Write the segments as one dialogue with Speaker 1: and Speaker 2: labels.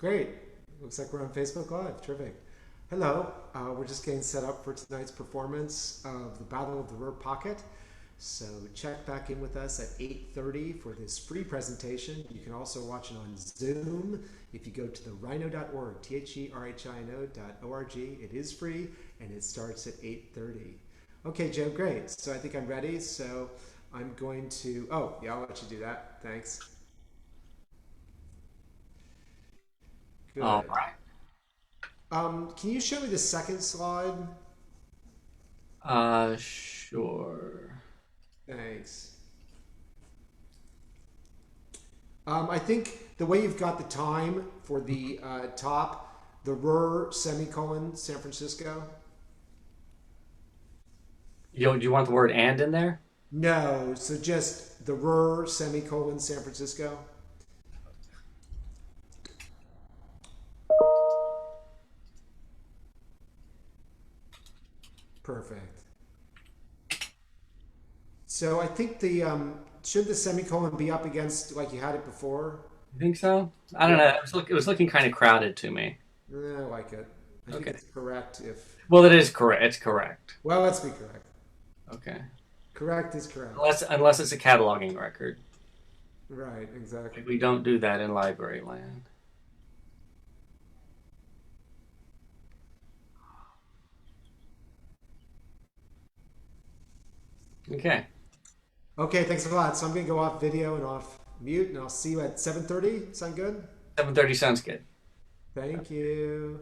Speaker 1: Great. Looks like we're on Facebook Live. Terrific. Hello. We're just getting set up for tonight's performance of the Battle of the Ruhr Pocket. So check back in with us at 8:30 for this free presentation. You can also watch it on Zoom if you go to the rhino.org, therhino.org. It is free and it starts at 8:30. Okay, Joe, great. So I think I'm ready. So I'm going to, oh, yeah, I'll let you do that. Thanks.
Speaker 2: All
Speaker 1: Good.
Speaker 2: right.
Speaker 1: Can you show me the second slide?
Speaker 2: Sure.
Speaker 1: Thanks. I think the way you've got the time for the top, the Ruhr semicolon San Francisco.
Speaker 2: Do you want the word "and" in there?
Speaker 1: No, so just the Ruhr semicolon San Francisco. Perfect. So I think the should the semicolon be up against like you had it before?
Speaker 2: You think so? I don't know.
Speaker 1: Yeah,
Speaker 2: It was looking kind of crowded to me.
Speaker 1: I like it. I think
Speaker 2: Okay.
Speaker 1: it's correct if.
Speaker 2: Well, it is correct. It's correct.
Speaker 1: Well, let's be correct.
Speaker 2: Okay.
Speaker 1: Correct is correct.
Speaker 2: Unless it's a cataloging record.
Speaker 1: Right, exactly.
Speaker 2: We don't do that in library land. Okay.
Speaker 1: Okay, thanks a lot. So I'm gonna go off video and off mute, and I'll see you at 7:30. Sound good?
Speaker 2: 7:30 sounds good.
Speaker 1: Thank you.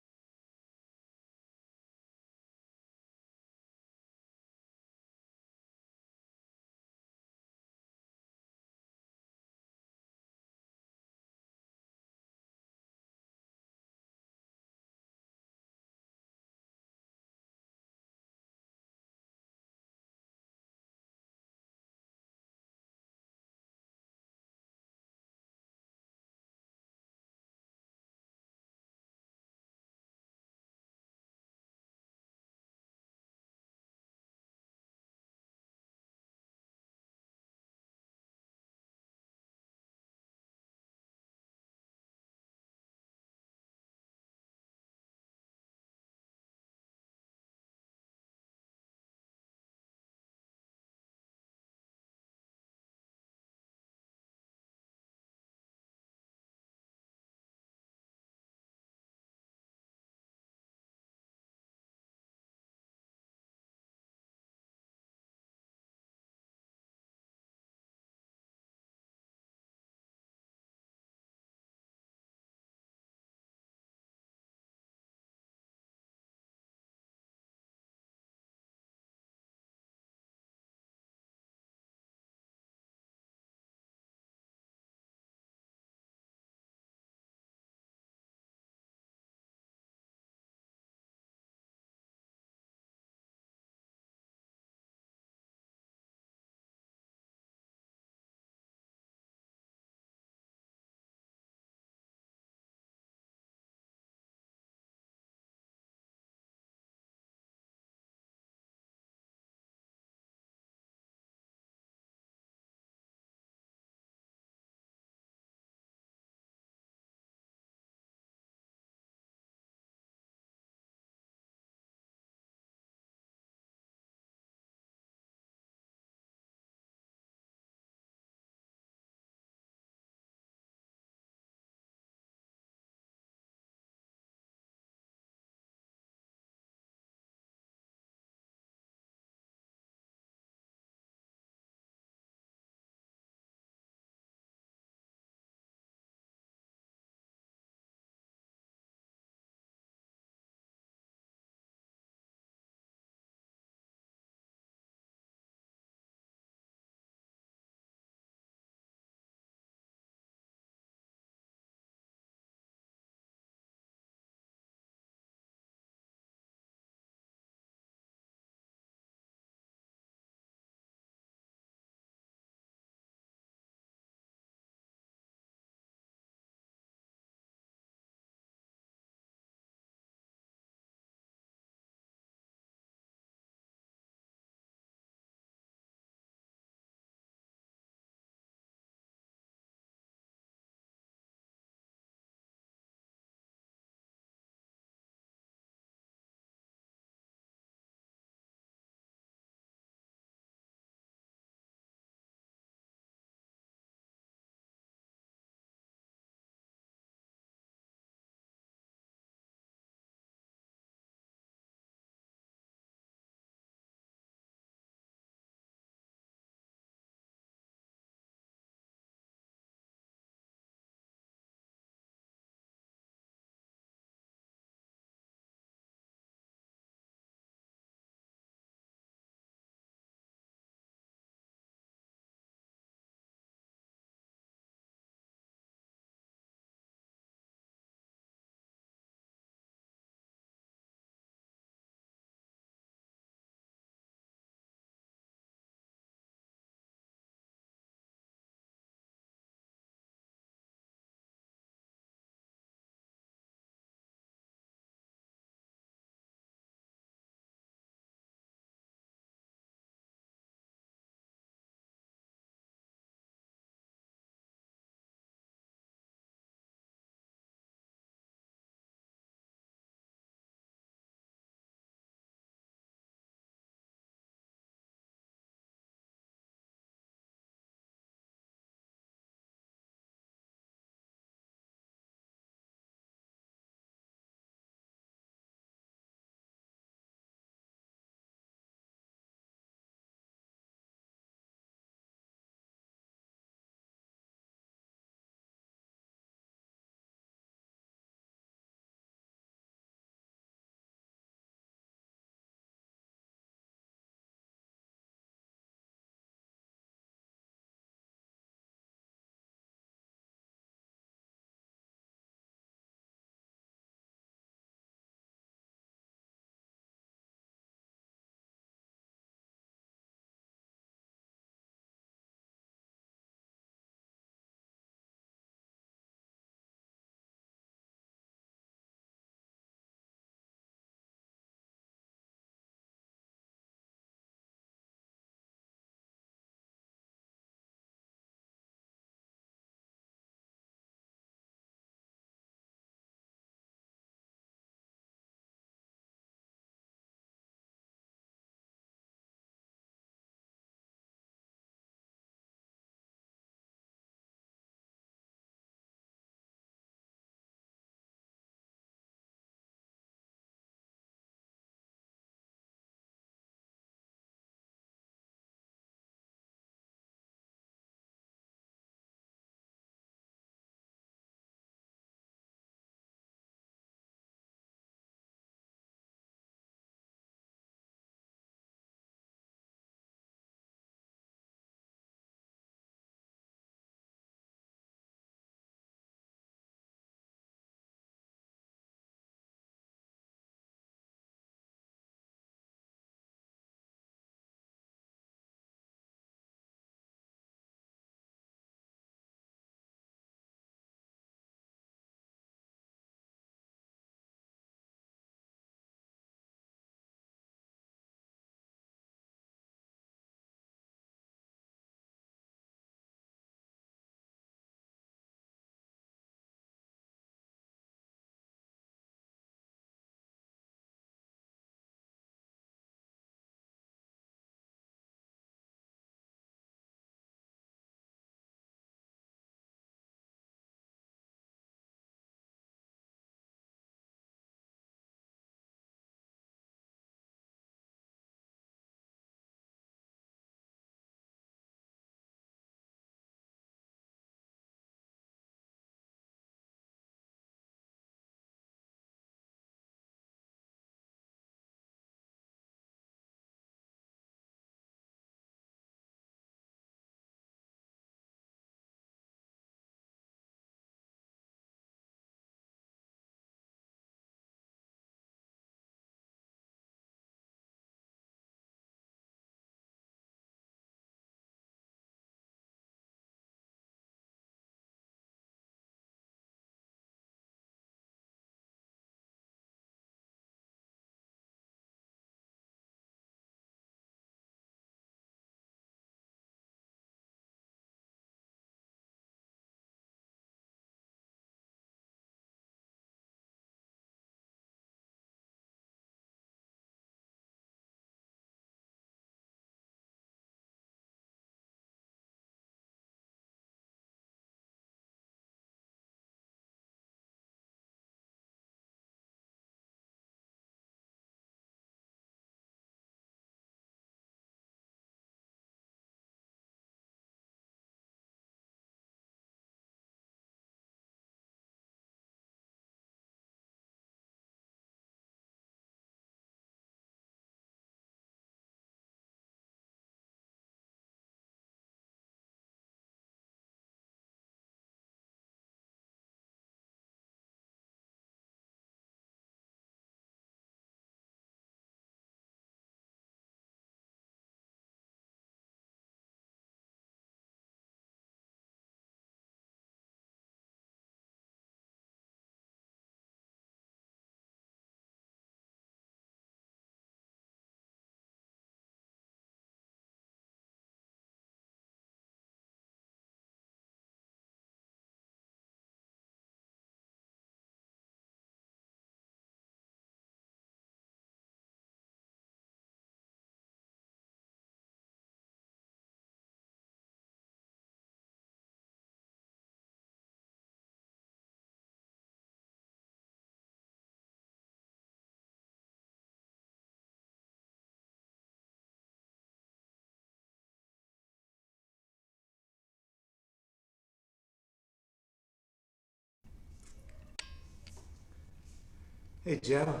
Speaker 1: Hey, Joe.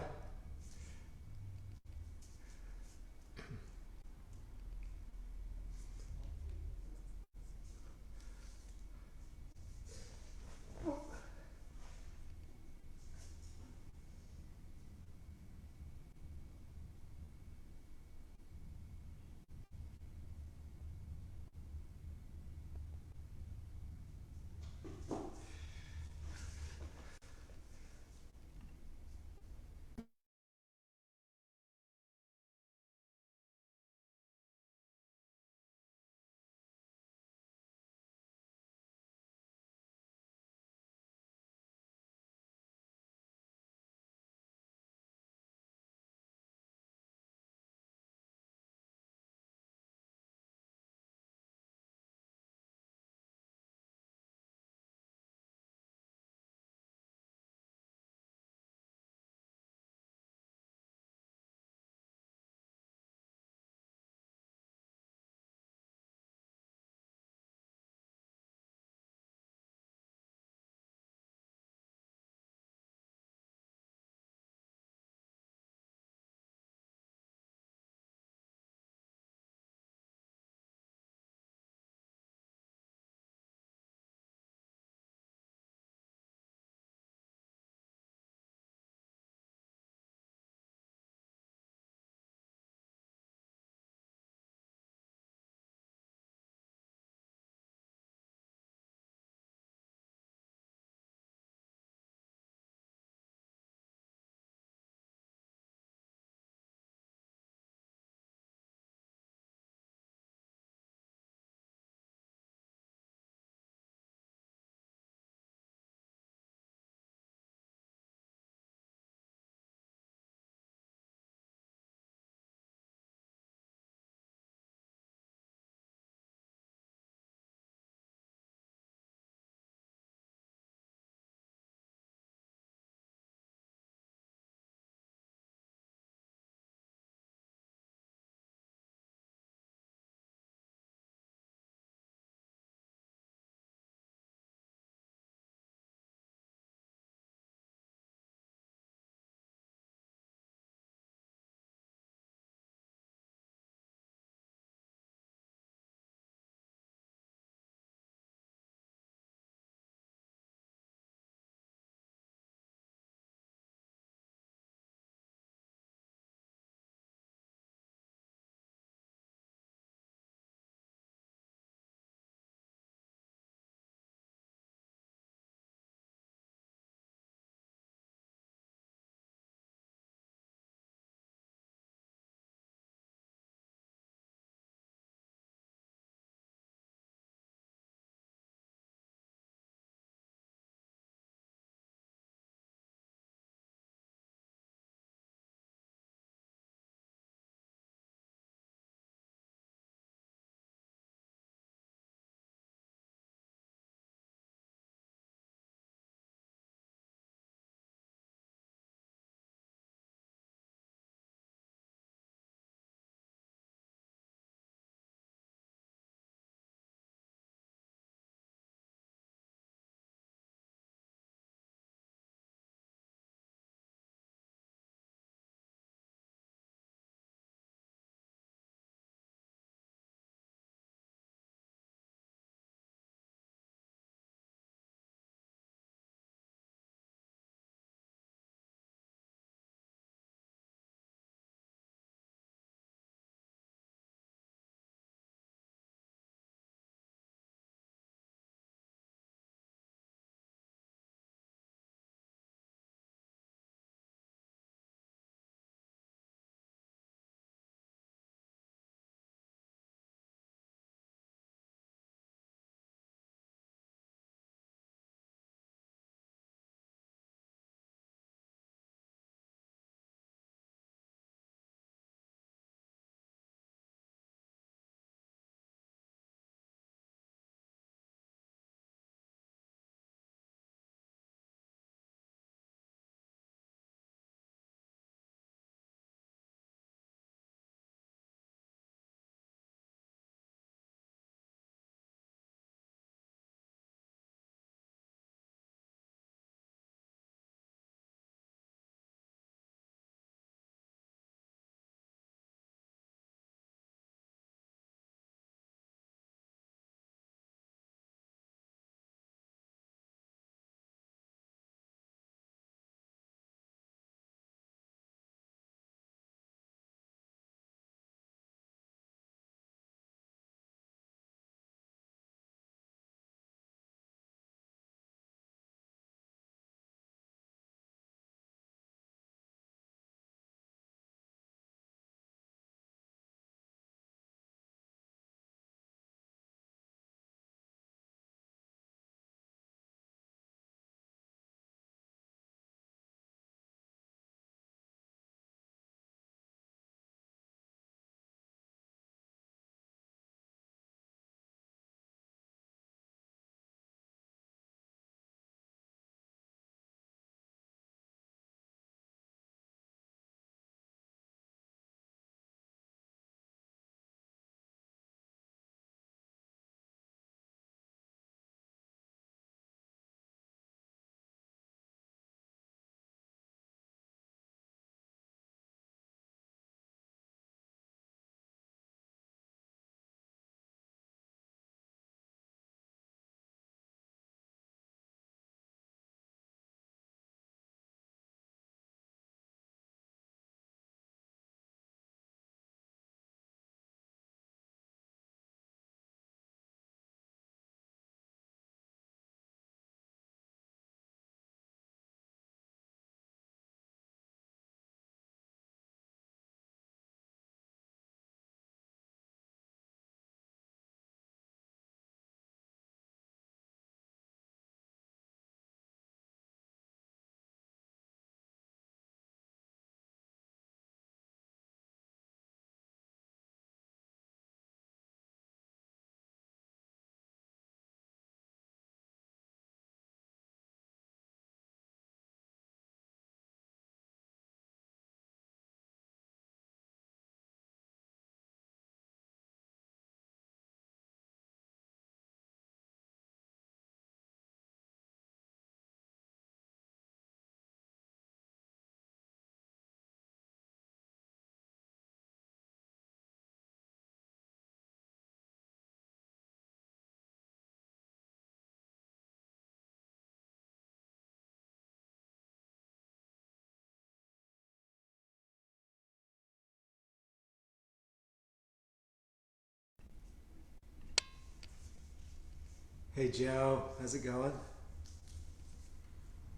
Speaker 1: Hey Joe, how's it going?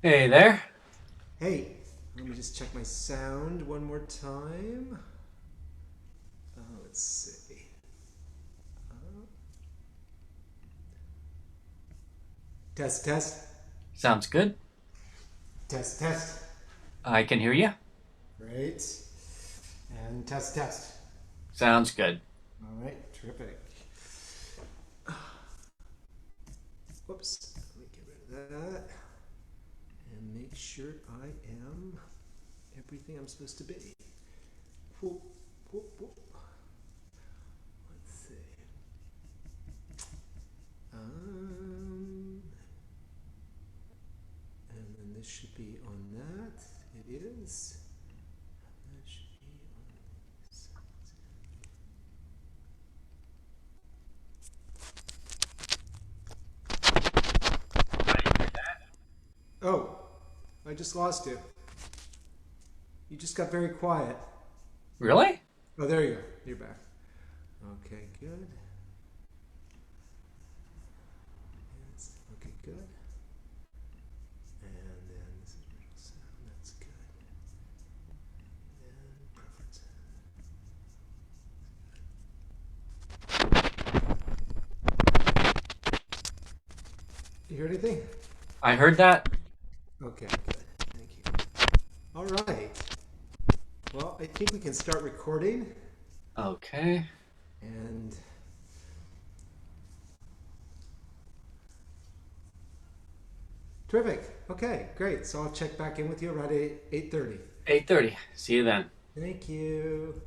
Speaker 2: Hey there.
Speaker 1: Hey, let me just check my sound one more time. Let's see. Test, test,
Speaker 2: Sounds good.
Speaker 1: test, test.
Speaker 2: I can hear you.
Speaker 1: Great. And test, test.
Speaker 2: Sounds good.
Speaker 1: All right, terrific. Whoops, let me get rid of that and make sure I am everything I'm supposed to be. Whoop, whoop, whoop. Let's see. Um, and then this should be on that. It is. That should be on this. Oh, I just lost you. You just got very quiet.
Speaker 2: Really?
Speaker 1: Oh, there you go. You're back. Okay, good. Yes, okay, good. And then this is original sound. That's good. And preferences. You hear anything?
Speaker 2: I heard that.
Speaker 1: Okay, good. Thank you. All right. Well, I think we can start recording.
Speaker 2: Okay.
Speaker 1: And terrific. Okay, great. So I'll check back in with you around 8:30.
Speaker 2: 8:30. See you then.
Speaker 1: Thank you.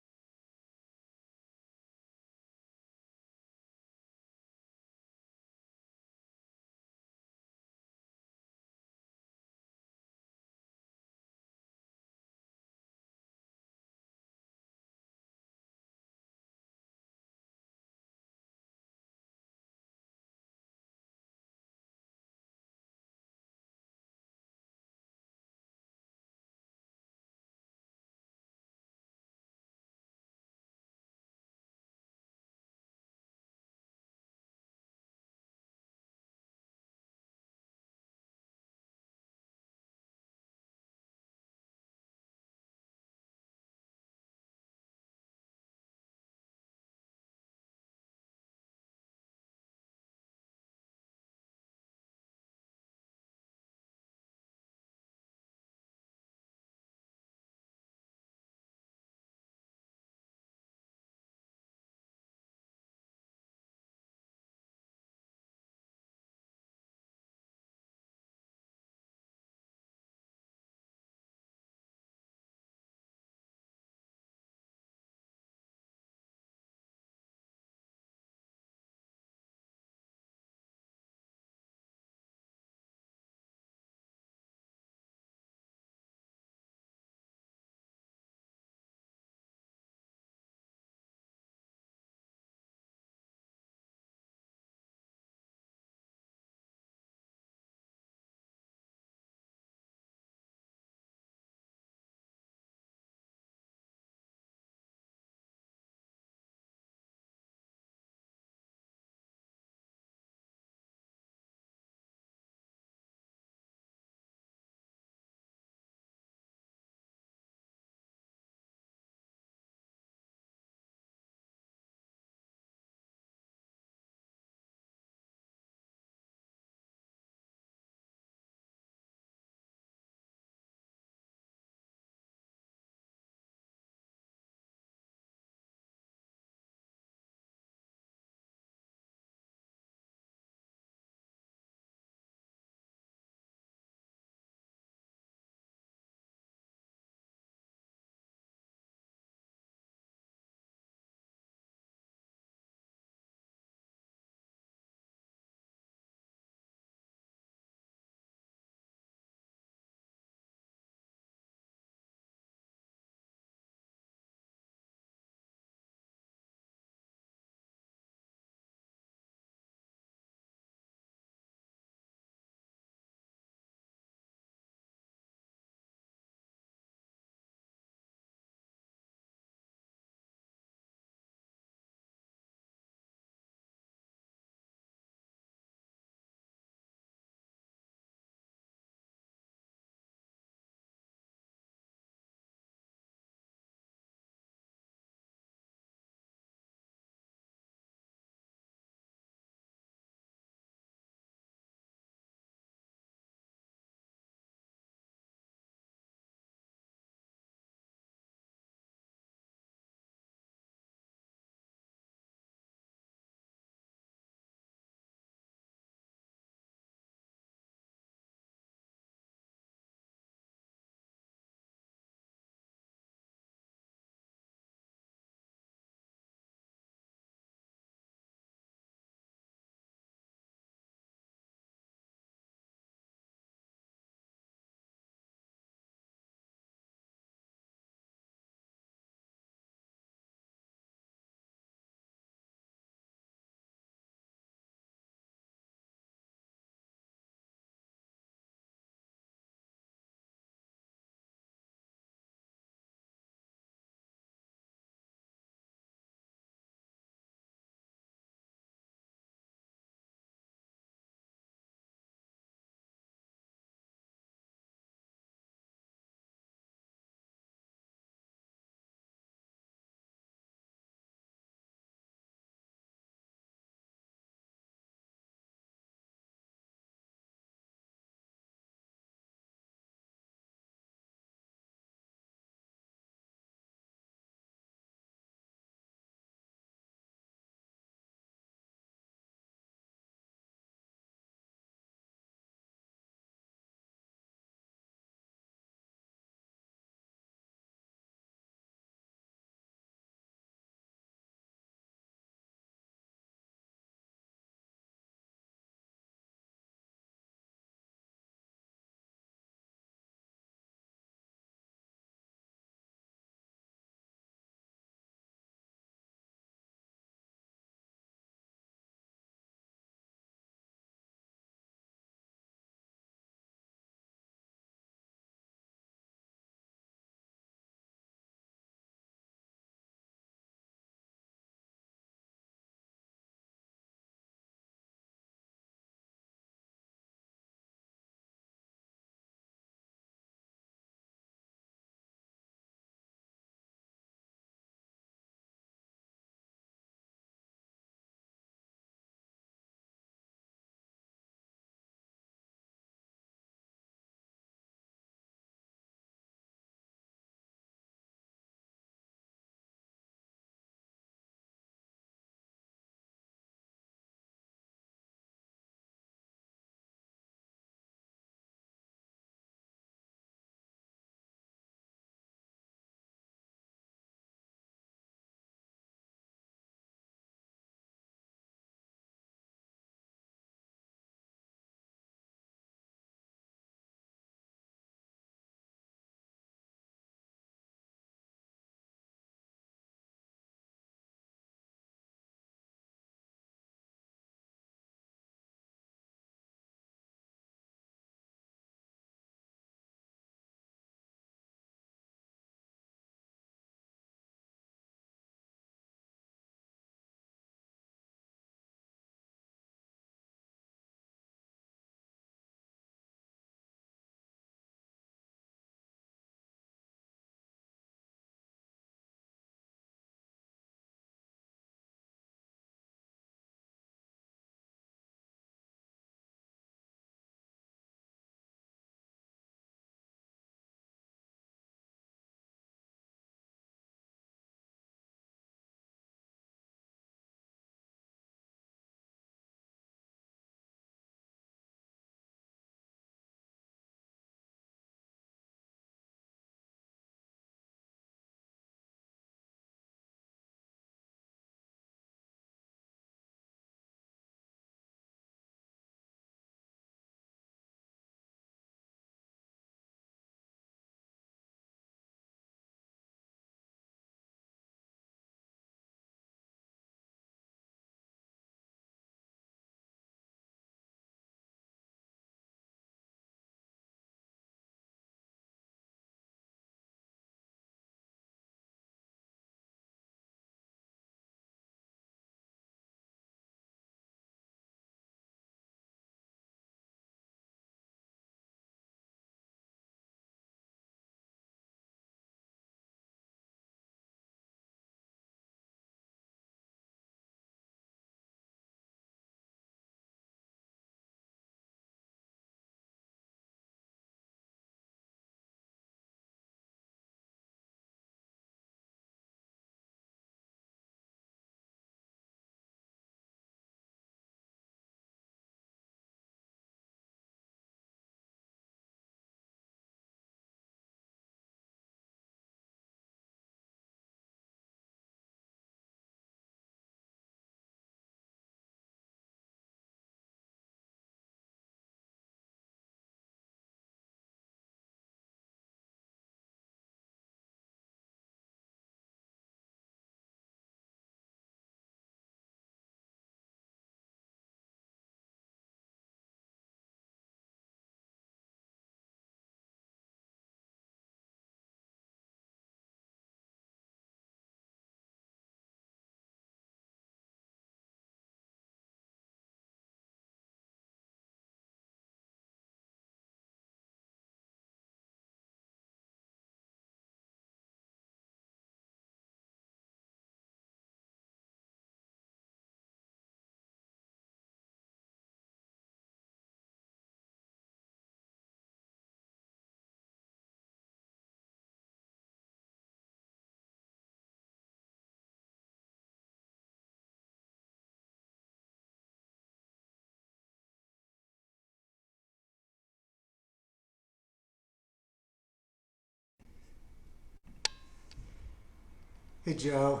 Speaker 1: Hey Joe,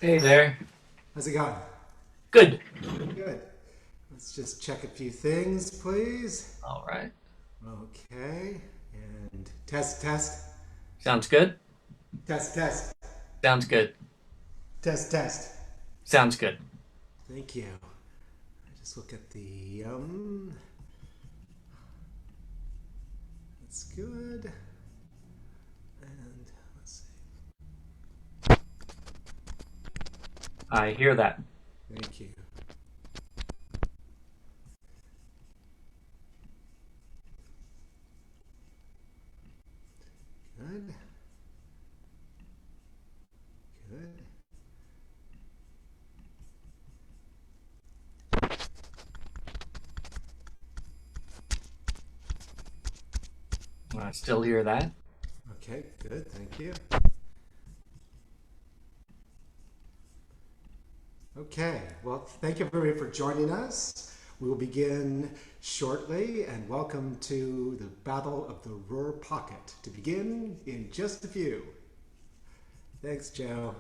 Speaker 2: Hey there.
Speaker 1: how's it going?
Speaker 2: Good.
Speaker 1: Good. Let's just check a few things, please.
Speaker 2: All right.
Speaker 1: Okay. And test, test,
Speaker 2: Sounds good.
Speaker 1: test, test,
Speaker 2: Sounds good.
Speaker 1: test, test.
Speaker 2: Sounds good.
Speaker 1: Thank you. I just look at the that's good. And let's see.
Speaker 2: I hear that.
Speaker 1: Thank you. Good. Good.
Speaker 2: I still hear that.
Speaker 1: Okay, good. Thank you. Okay, well, thank you everybody for joining us. We will begin shortly, and welcome to the Battle of the Ruhr Pocket to begin in just a few. Thanks, Joe.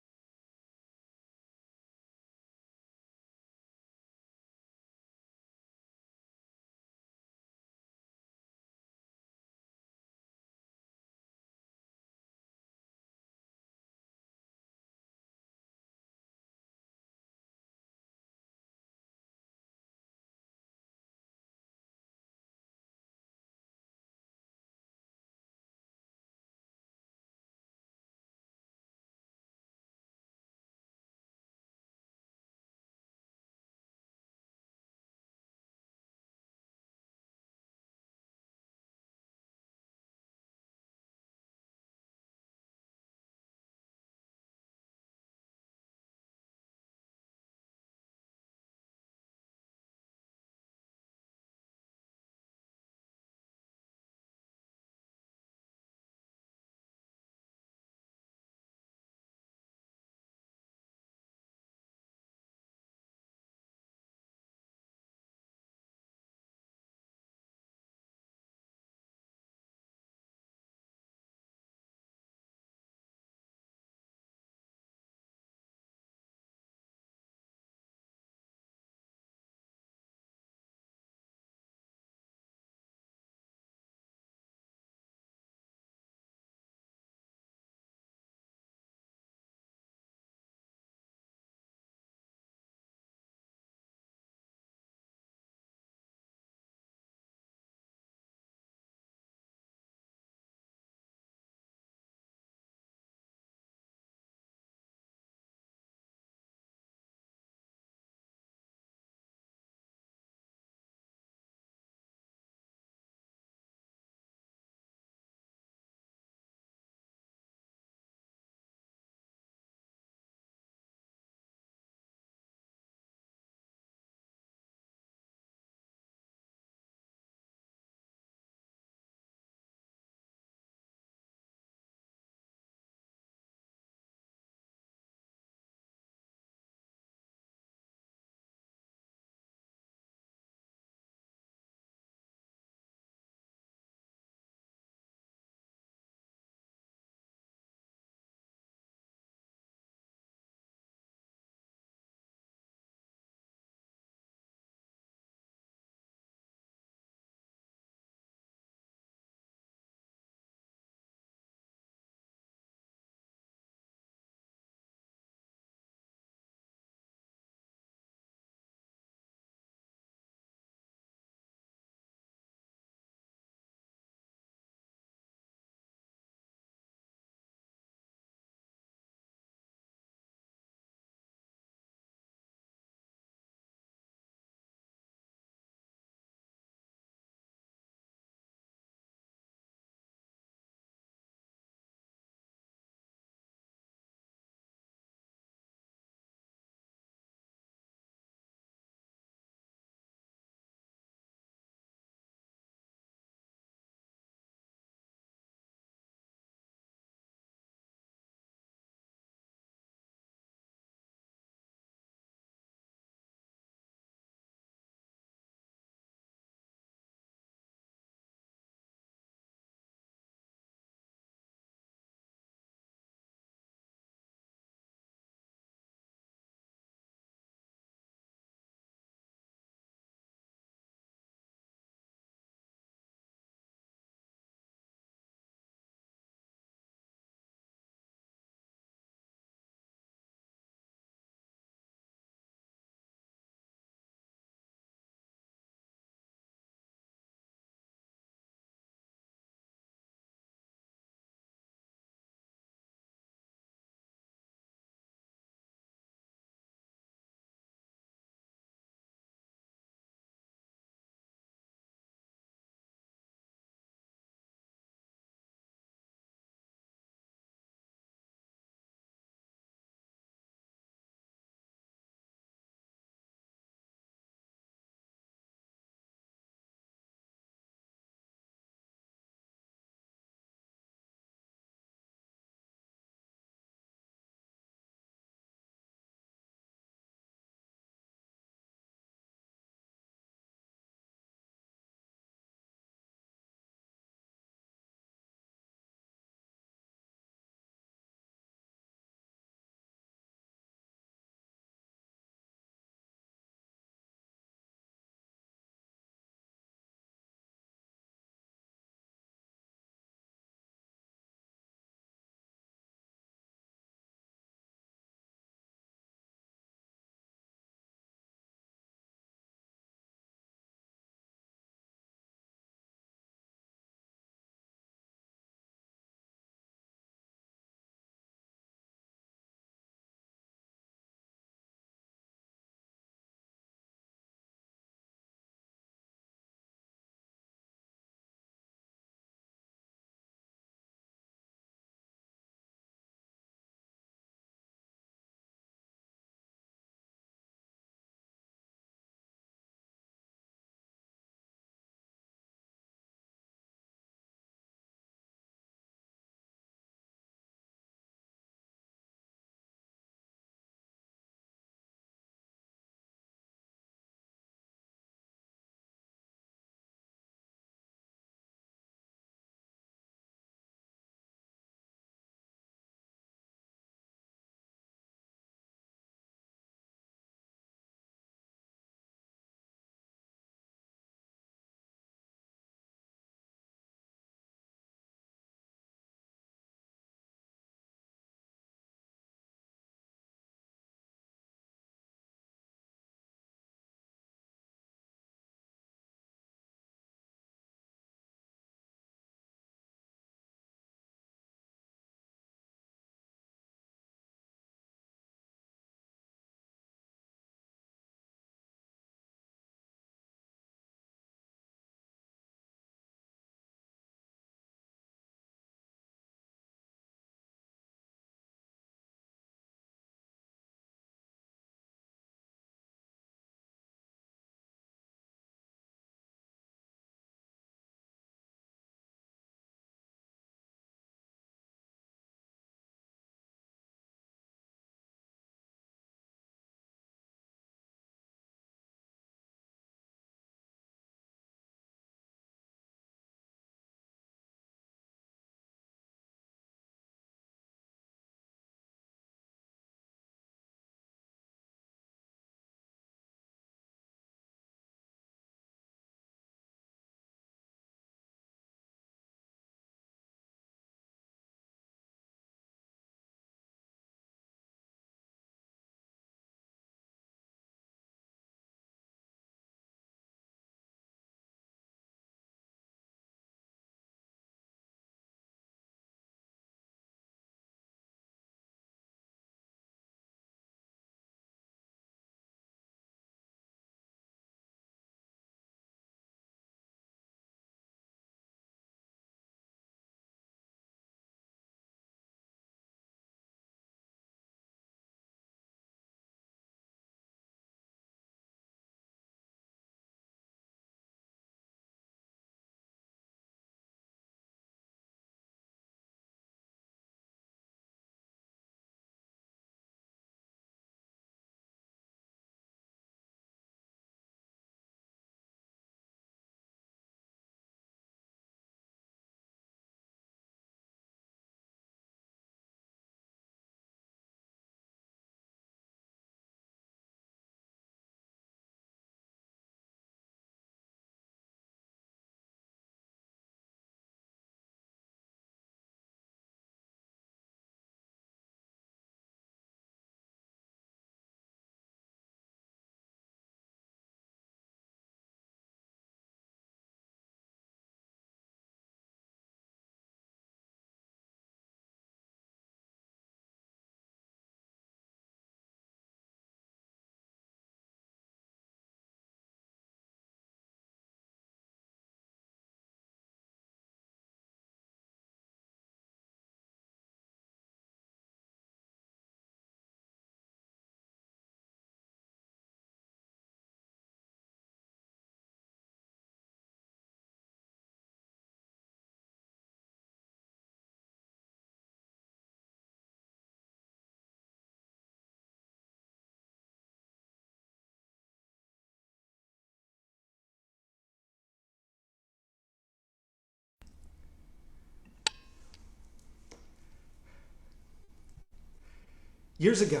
Speaker 1: Years ago,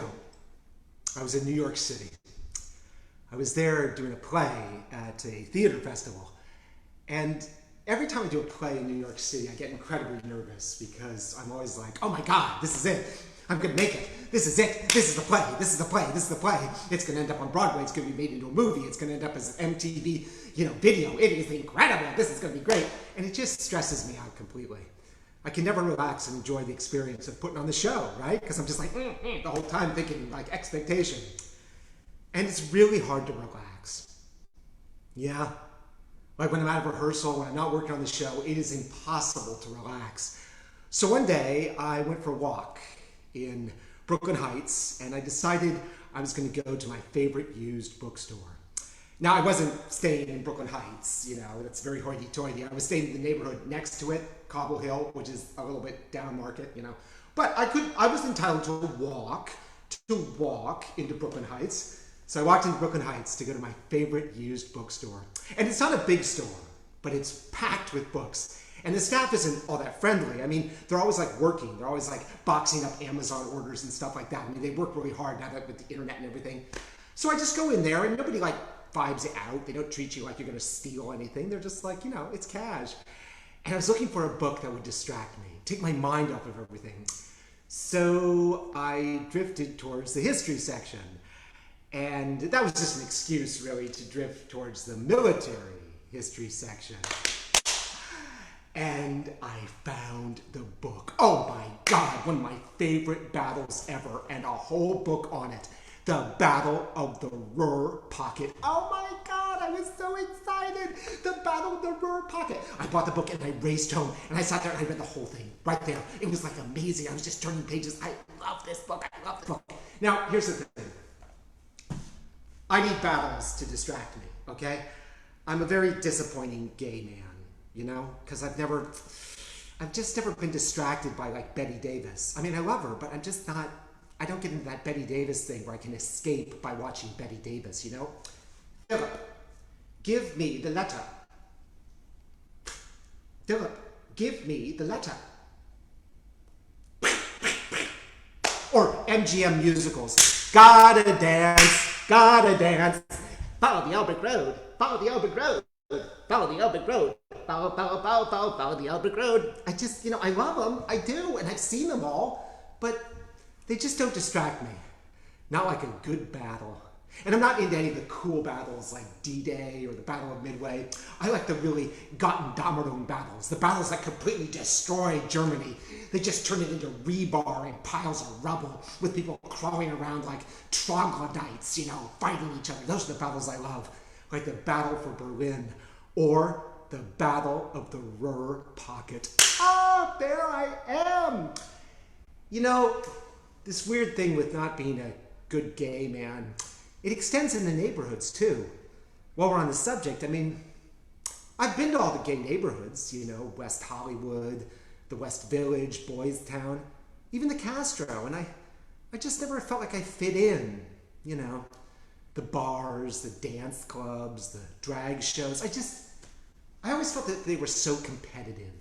Speaker 1: I was in New York City. I was there doing a play at a theater festival. And every time I do a play in New York City, I get incredibly nervous because I'm always like, oh my God, this is it. I'm going to make it. This is it. This is the play. This is the play. This is the play. It's going to end up on Broadway. It's going to be made into a movie. It's going to end up as an MTV, video. It is incredible. This is going to be great. And it just stresses me out completely. I can never relax and enjoy the experience of putting on the show, right? Because I'm just like, the whole time thinking like expectation. And it's really hard to relax. Yeah. Like when I'm out of rehearsal, when I'm not working on the show, it is impossible to relax. So one day I went for a walk in Brooklyn Heights and I decided I was going to go to my favorite used bookstore. Now I wasn't staying in Brooklyn Heights, that's very hoity-toity. I was staying in the neighborhood next to it, Cobble Hill, which is a little bit down market, But I was entitled to walk into Brooklyn Heights. So I walked into Brooklyn Heights to go to my favorite used bookstore. And it's not a big store, but it's packed with books. And the staff isn't all that friendly. I mean, they're always like working. They're always like boxing up Amazon orders and stuff like that. I mean, they work really hard now that with the internet and everything. So I just go in there and nobody like vibes it out. They don't treat you like you're going to steal anything. They're just like, it's cash. And I was looking for a book that would distract me, take my mind off of everything. So I drifted towards the history section. And that was just an excuse, really, to drift towards the military history section. And I found the book. Oh my God, one of my favorite battles ever, and a whole book on it. The Battle of the Ruhr Pocket. Oh my God, I was so excited. The Battle of the Ruhr Pocket. I bought the book and I raced home and I sat there and I read the whole thing right there. It was like amazing. I was just turning pages. I love this book. I love this book. Now, here's the thing. I need battles to distract me, okay? I'm a very disappointing gay man, because I've just never been distracted by like Betty Davis. I mean, I love her, but I don't get into that Betty Davis thing where I can escape by watching Betty Davis, Philip, give me the letter. Philip, give me the letter. Or MGM musicals. Gotta dance. Follow the Albert Road. Follow the Albert Road. Follow the Albert Road. Follow the Albert Road. I just, I love them. I do. And I've seen them all. But they just don't distract me. Not like a good battle. And I'm not into any of the cool battles like D-Day or the Battle of Midway. I like the really Gottendammerung battles. The battles that completely destroy Germany. They just turn it into rebar and piles of rubble with people crawling around like troglodytes, fighting each other. Those are the battles I love. Like the Battle for Berlin or the Battle of the Ruhr Pocket. Ah, there I am. This weird thing with not being a good gay man, it extends in the neighborhoods too. While we're on the subject, I've been to all the gay neighborhoods, West Hollywood, the West Village, Boys Town, even the Castro, and I just never felt like I fit in, the bars, the dance clubs, the drag shows. I always felt that they were so competitive,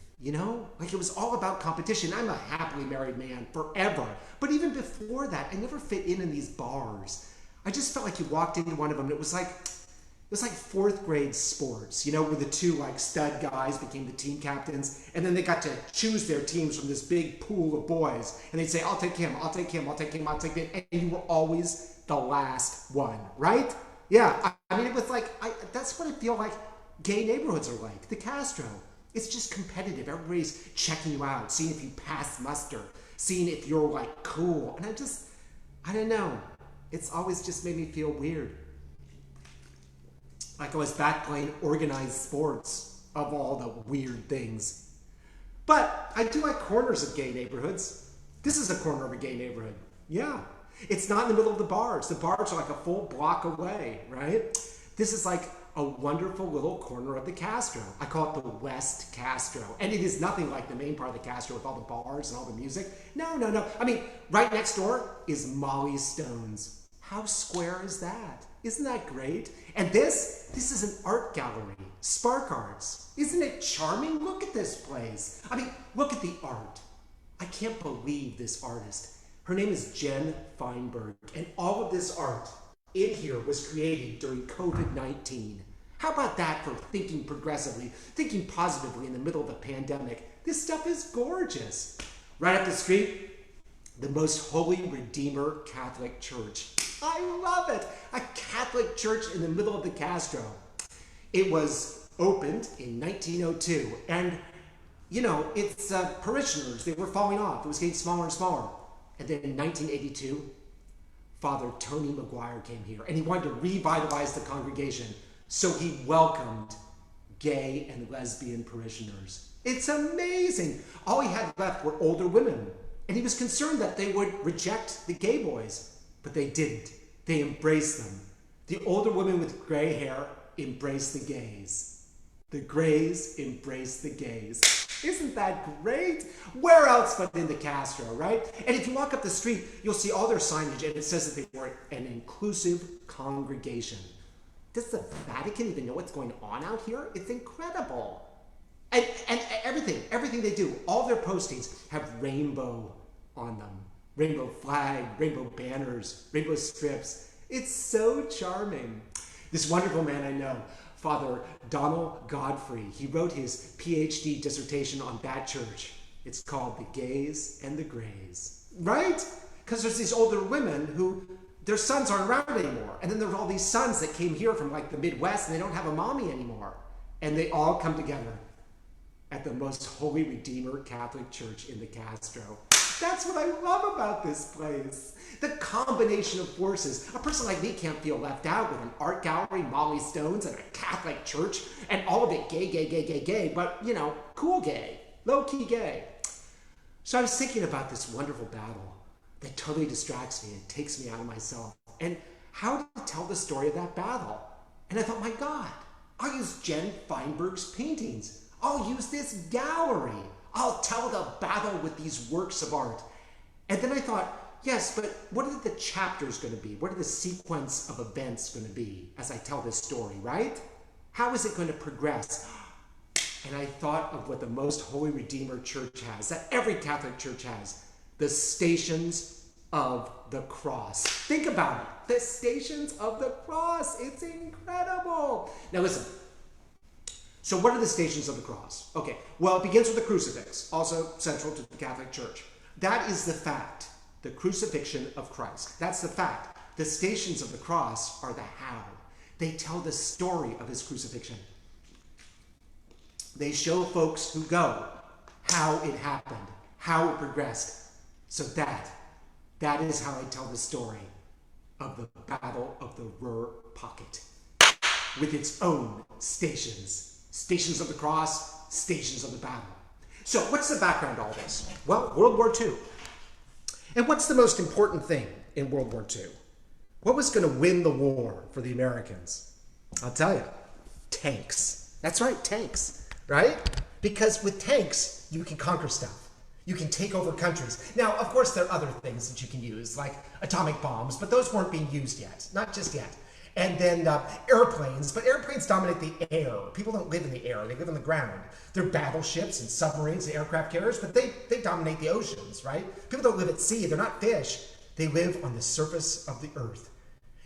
Speaker 1: like it was all about competition. I'm a happily married man forever, but even before that, I never fit in these bars. I just felt like you walked into one of them and it was like fourth grade sports, where the two like stud guys became the team captains and then they got to choose their teams from this big pool of boys and they'd say, I'll take him, I'll take him, I'll take him, I'll take him, and you were always the last one, right? Yeah, it was like, that's what I feel like gay neighborhoods are like, the Castro. It's just competitive. Everybody's checking you out, seeing if you pass muster, seeing if you're like cool. And I don't know. It's always just made me feel weird. Like I was back playing organized sports of all the weird things. But I do like corners of gay neighborhoods. This is a corner of a gay neighborhood. Yeah. It's not in the middle of the bars. The bars are like a full block away, right? This is like a wonderful little corner of the Castro. I call it the West Castro. And it is nothing like the main part of the Castro with all the bars and all the music. No. Right next door is Molly Stone's. How square is that? Isn't that great? And this is an art gallery, Spark Arts. Isn't it charming? Look at this place. Look at the art. I can't believe this artist Her name is Jen Feinberg, and all of this art in here was created during COVID-19. How about that for thinking progressively, thinking positively in the middle of a pandemic? This stuff is gorgeous. Right up the street, the Most Holy Redeemer Catholic Church. I love it. A Catholic church in the middle of the Castro. It was opened in 1902, and you know, its parishioners, they were falling off. It was getting smaller and smaller. And then in 1982, Father Tony McGuire came here, and he wanted to revitalize the congregation. So he welcomed gay and lesbian parishioners. It's amazing. All he had left were older women. And he was concerned that they would reject the gay boys. But they didn't. They embraced them. The older women with gray hair embraced the gays. The grays embraced the gays. Isn't that great? Where else but in the Castro, right? And if you walk up the street, you'll see all their signage, and it says that they were an inclusive congregation. Does the Vatican even know what's going on out here? It's incredible. And everything they do, all their postings have rainbow on them. Rainbow flag, rainbow banners, rainbow strips. It's so charming. This wonderful man I know, Father Donald Godfrey, he wrote his PhD dissertation on that church. It's called The Gays and the Grays. Right? Because there's these older women who their sons aren't around anymore. And then there's all these sons that came here from like the Midwest and they don't have a mommy anymore. And they all come together at the Most Holy Redeemer Catholic Church in the Castro. That's what I love about this place. The combination of forces. A person like me can't feel left out with an art gallery, Molly Stones, and a Catholic church, and all of it gay, gay, gay, gay, gay, but, you know, cool gay, low-key gay. So I was thinking about this wonderful battle that totally distracts me and takes me out of myself, and how to tell the story of that battle. And I thought, my God, I'll use Jen Feinberg's paintings. I'll use this gallery. I'll tell the battle with these works of art. And then I thought, yes, but what are the chapters going to be? What are the sequence of events going to be as I tell this story, right? How is it going to progress? And I thought of what the Most Holy Redeemer Church has, that every Catholic church has, the Stations of the Cross. Think about it. The Stations of the Cross. It's incredible. Now listen. So what are the Stations of the Cross? Okay, well, it begins with the crucifix, also central to the Catholic Church. That is the fact, the crucifixion of Christ. That's the fact. The Stations of the Cross are the how. They tell the story of his crucifixion. They show folks who go how it happened, how it progressed. So that is how I tell the story of the Battle of the Ruhr Pocket with its own stations. Stations of the Cross, stations of the battle. So what's the background to all this? Well, World War II. And what's the most important thing in World War II? What was going to win the war for the Americans? I'll tell you, tanks. That's right, tanks, right? Because with tanks, you can conquer stuff. You can take over countries. Now, of course, there are other things that you can use, like atomic bombs, but those weren't being used yet, not just yet. And then airplanes, but airplanes dominate the air. People don't live in the air, they live on the ground. They're battleships and submarines and aircraft carriers, but they dominate the oceans, right? People don't live at sea, they're not fish. They live on the surface of the earth.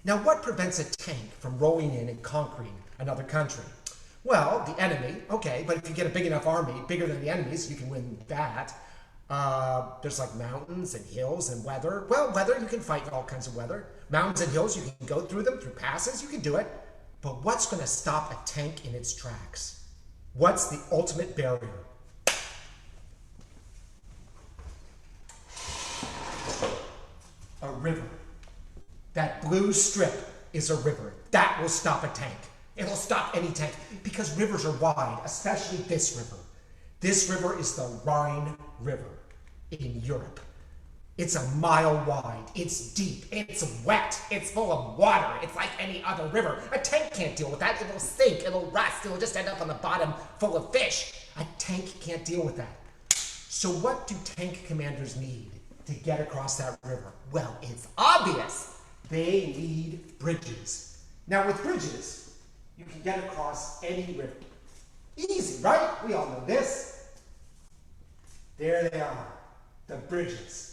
Speaker 1: Now, what prevents a tank from rolling in and conquering another country? Well, the enemy, okay, but if you get a big enough army, bigger than the enemy's, you can win that. There's like mountains and hills and weather. Well, weather, you can fight all kinds of weather. Mountains and hills, you can go through them, through passes, you can do it. But what's going to stop a tank in its tracks? What's the ultimate barrier? A river. That blue strip is a river. That will stop a tank. It will stop any tank because rivers are wide, especially this river. This river is the Rhine River in Europe. It's a mile wide, it's deep, it's wet, it's full of water, it's like any other river. A tank can't deal with that, it'll sink, it'll rust, it'll just end up on the bottom full of fish. A tank can't deal with that. So what do tank commanders need to get across that river? Well, it's obvious. They need bridges. Now with bridges, you can get across any river. Easy, right? We all know this. There they are, the bridges.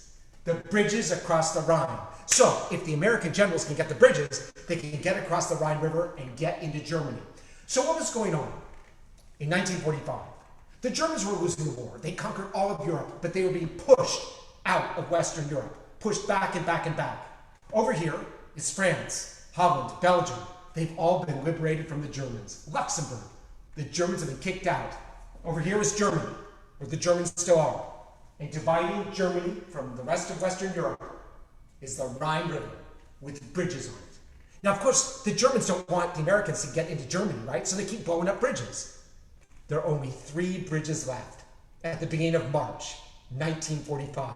Speaker 1: the bridges across the Rhine. So if the American generals can get the bridges, they can get across the Rhine River and get into Germany. So what was going on in 1945? The Germans were losing the war. They conquered all of Europe, but they were being pushed out of Western Europe, pushed back and back and back. Over here is France, Holland, Belgium. They've all been liberated from the Germans. Luxembourg, the Germans have been kicked out. Over here is Germany, where the Germans still are. And dividing Germany from the rest of Western Europe is the Rhine River with bridges on it. Now, of course, the Germans don't want the Americans to get into Germany, right? So they keep blowing up bridges. There are only 3 bridges left at the beginning of March 1945.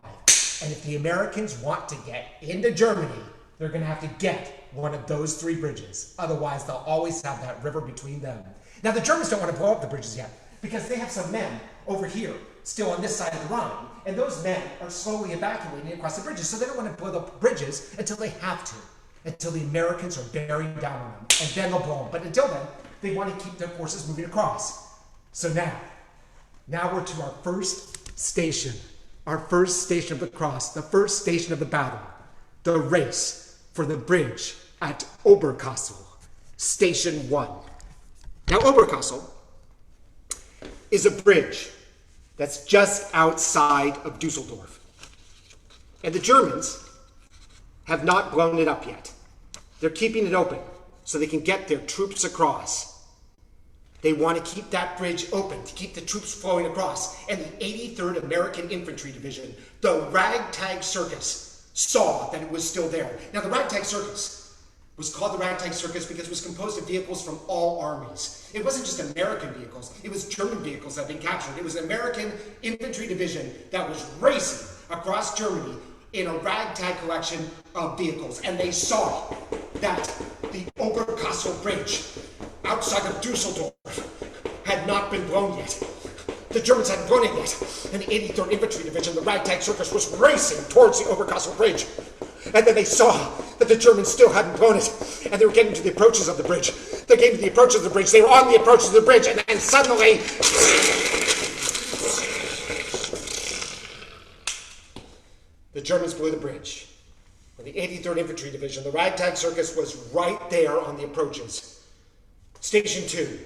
Speaker 1: And if the Americans want to get into Germany, they're going to have to get one of those 3 bridges. Otherwise, they'll always have that river between them. Now, the Germans don't want to blow up the bridges yet because they have some men over here still on this side of the Rhine. And those men are slowly evacuating across the bridges. So they don't want to blow the bridges until they have to, until the Americans are bearing down on them. And then they'll blow them. But until then, they want to keep their forces moving across. So now we're to our first station. Our first station of the cross, the first station of the battle, the race for the bridge at Oberkassel, Station 1. Now, Oberkassel is a bridge that's just outside of Dusseldorf. And the Germans have not blown it up yet. They're keeping it open so they can get their troops across. They want to keep that bridge open to keep the troops flowing across. And the 83rd American Infantry Division, the Ragtag Circus, saw that it was still there. Now, the Ragtag Circus was called the Ragtag Circus because it was composed of vehicles from all armies. It wasn't just American vehicles. It was German vehicles that had been captured. It was an American Infantry Division that was racing across Germany in a ragtag collection of vehicles. And they saw that the Oberkassel Bridge outside of Dusseldorf had not been blown yet. The Germans hadn't blown it yet. And the 83rd Infantry Division, the Ragtag Circus, was racing towards the Oberkassel Bridge. And then they saw that the Germans still hadn't blown it. And they were getting to the approaches of the bridge. They came to the approaches of the bridge. They were on the approaches of the bridge. And then suddenly, the Germans blew the bridge. And the 83rd Infantry Division, the Ragtag Circus, was right there on the approaches. Station 2,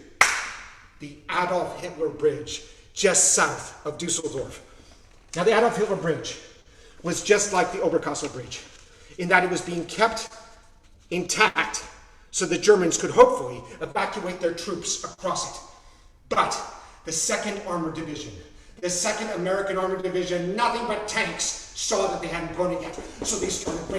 Speaker 1: the Adolf Hitler Bridge, just south of Dusseldorf. Now, the Adolf Hitler Bridge was just like the Oberkassel Bridge in that it was being kept intact so the Germans could hopefully evacuate their troops across it. But the 2nd Armored Division, the 2nd American Armored Division, nothing but tanks, saw that they hadn't blown it yet. So they started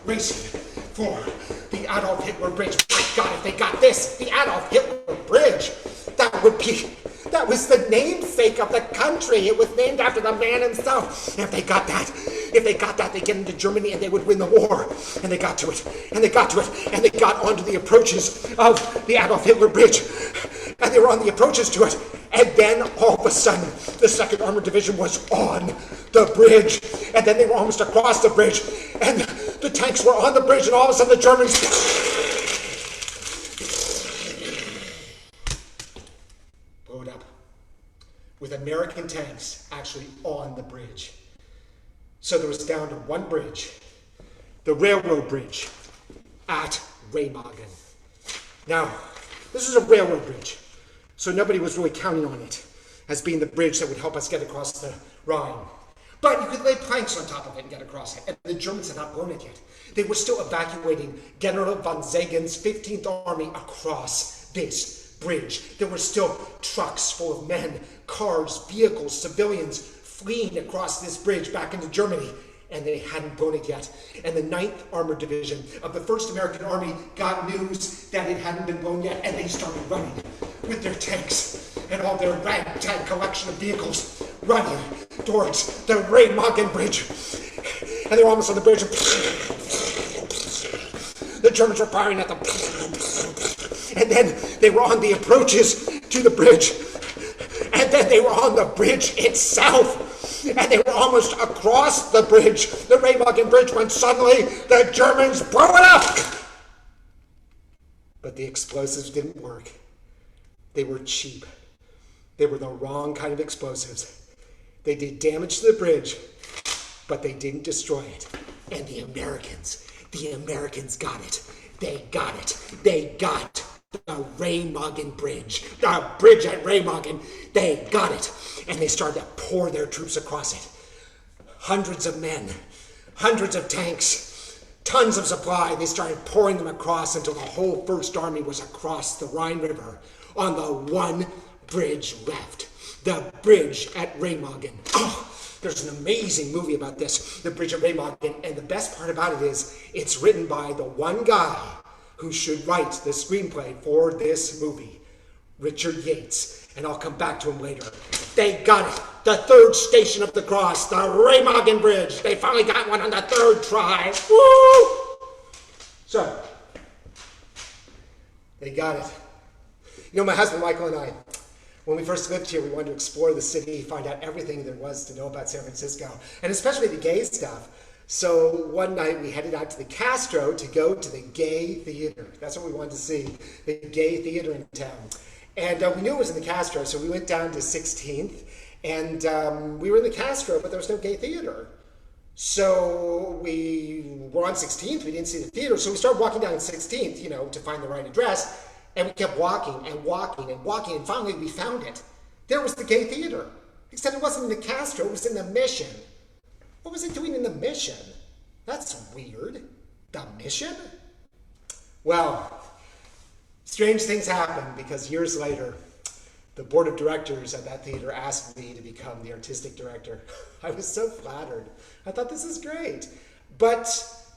Speaker 1: racing for the Adolf Hitler Bridge. My God, if they got this, the Adolf Hitler Bridge, that was the namesake of the country. It was named after the man himself. And if they got that, they'd get into Germany and they would win the war. And they got to it, and they got onto the approaches of the Adolf Hitler Bridge. And they were on the approaches to it. And then all of a sudden, the 2nd Armored Division was on the bridge. And then they were almost across the bridge. And the tanks were on the bridge, and all of a sudden the Germans blew it up. With American tanks actually on the bridge. So there was down to one bridge, the railroad bridge at Remagen. Now, this is a railroad bridge. So nobody was really counting on it as being the bridge that would help us get across the Rhine. But you could lay planks on top of it and get across it. And the Germans had not blown it yet. They were still evacuating General von Zegen's 15th Army across this bridge. There were still trucks full of men, cars, vehicles, civilians fleeing across this bridge back into Germany. And they hadn't blown it yet. And the 9th Armored Division of the 1st American Army got news that it hadn't been blown yet, and they started running with their tanks and all their ragtag collection of vehicles, running towards the Remagen Bridge. And they were almost on the bridge. The Germans were firing at them. And then they were on the approaches to the bridge. And then they were on the bridge itself. And they were almost across the bridge, the Remagen Bridge, when suddenly the Germans blew it up. But the explosives didn't work. They were cheap. They were the wrong kind of explosives. They did damage to the bridge, but they didn't destroy it. And the Americans got it. They got it. They got the Remagen Bridge. The bridge at Remagen. They got it. And they started to pour their troops across it. Hundreds of men, hundreds of tanks, tons of supply. They started pouring them across until the whole First Army was across the Rhine River on the one bridge left. The bridge at Remagen. Oh, there's an amazing movie about this, the bridge at Remagen, and the best part about it is it's written by the one guy who should write the screenplay for this movie, Richard Yates, and I'll come back to him later. They got it, the third station of the cross, the Remagen Bridge. They finally got one on the third try. Woo! So, they got it. You know, my husband Michael and I, when we first lived here, we wanted to explore the city, find out everything there was to know about San Francisco, and especially the gay stuff. So one night we headed out to the Castro to go to the gay theater. That's what we wanted to see, the gay theater in town. And we knew it was in the Castro, so we went down to 16th, and we were in the Castro, but there was no gay theater. So we were on 16th, we didn't see the theater, so we started walking down 16th, you know, to find the right address. And we kept walking and walking and walking, and finally we found it. There was the gay theater. Except it wasn't in the Castro, it was in the Mission. What was it doing in the Mission? That's weird. The Mission? Well, strange things happened because years later, the board of directors at that theater asked me to become the artistic director. I was so flattered. I thought, this is great. But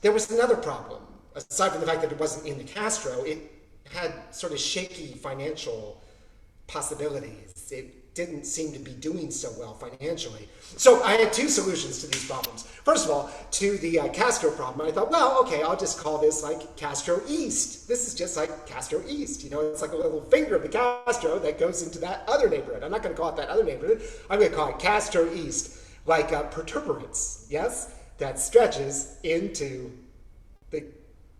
Speaker 1: there was another problem. Aside from the fact that it wasn't in the Castro, it had sort of shaky financial possibilities. It didn't seem to be doing so well financially. So I had two solutions to these problems. First of all, to the Castro problem, I thought, well, okay, I'll just call this like Castro East. This is just like Castro East. You know, it's like a little finger of the Castro that goes into that other neighborhood. I'm not going to call it that other neighborhood. I'm going to call it Castro East, like a protuberance, yes, that stretches into the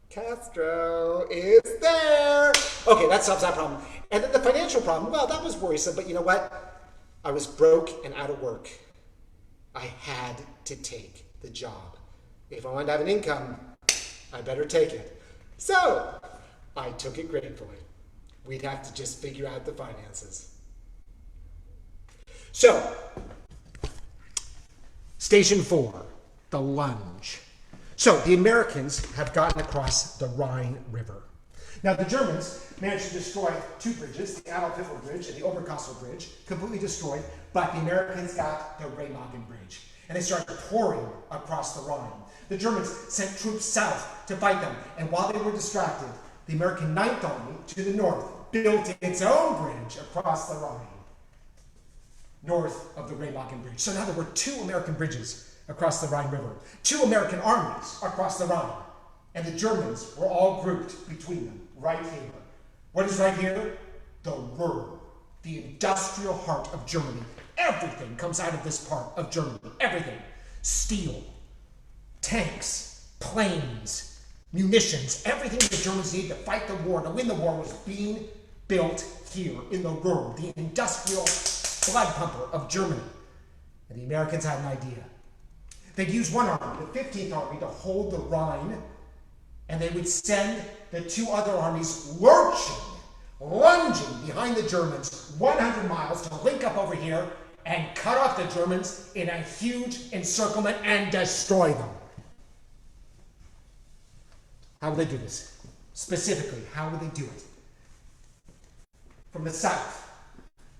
Speaker 1: Castro is there. Okay, that solves that problem. And then the financial problem, well, that was worrisome, but you know what? I was broke and out of work. I had to take the job. If I wanted to have an income, I better take it. So, I took it gratefully. We'd have to just figure out the finances. So, Station 4, the lunge. So the Americans have gotten across the Rhine River. Now the Germans managed to destroy two bridges, the Adolf Hitler Bridge and the Oberkassel Bridge, completely destroyed, but the Americans got the Remagen Bridge. And they started pouring across the Rhine. The Germans sent troops south to fight them, and while they were distracted, the American Ninth Army to the north built its own bridge across the Rhine, north of the Remagen Bridge. So now there were two American bridges across the Rhine River, two American armies across the Rhine, and the Germans were all grouped between them, right here. What is right here? The Ruhr, the industrial heart of Germany. Everything comes out of this part of Germany, everything. Steel, tanks, planes, munitions, everything the Germans needed to fight the war, to win the war, was being built here in the Ruhr, the industrial blood pumper of Germany. And the Americans had an idea. They'd use one army, the 15th Army, to hold the Rhine, and they would send the two other armies lurching, lunging behind the Germans 100 miles to link up over here and cut off the Germans in a huge encirclement and destroy them. How would they do this? Specifically, how would they do it? From the south,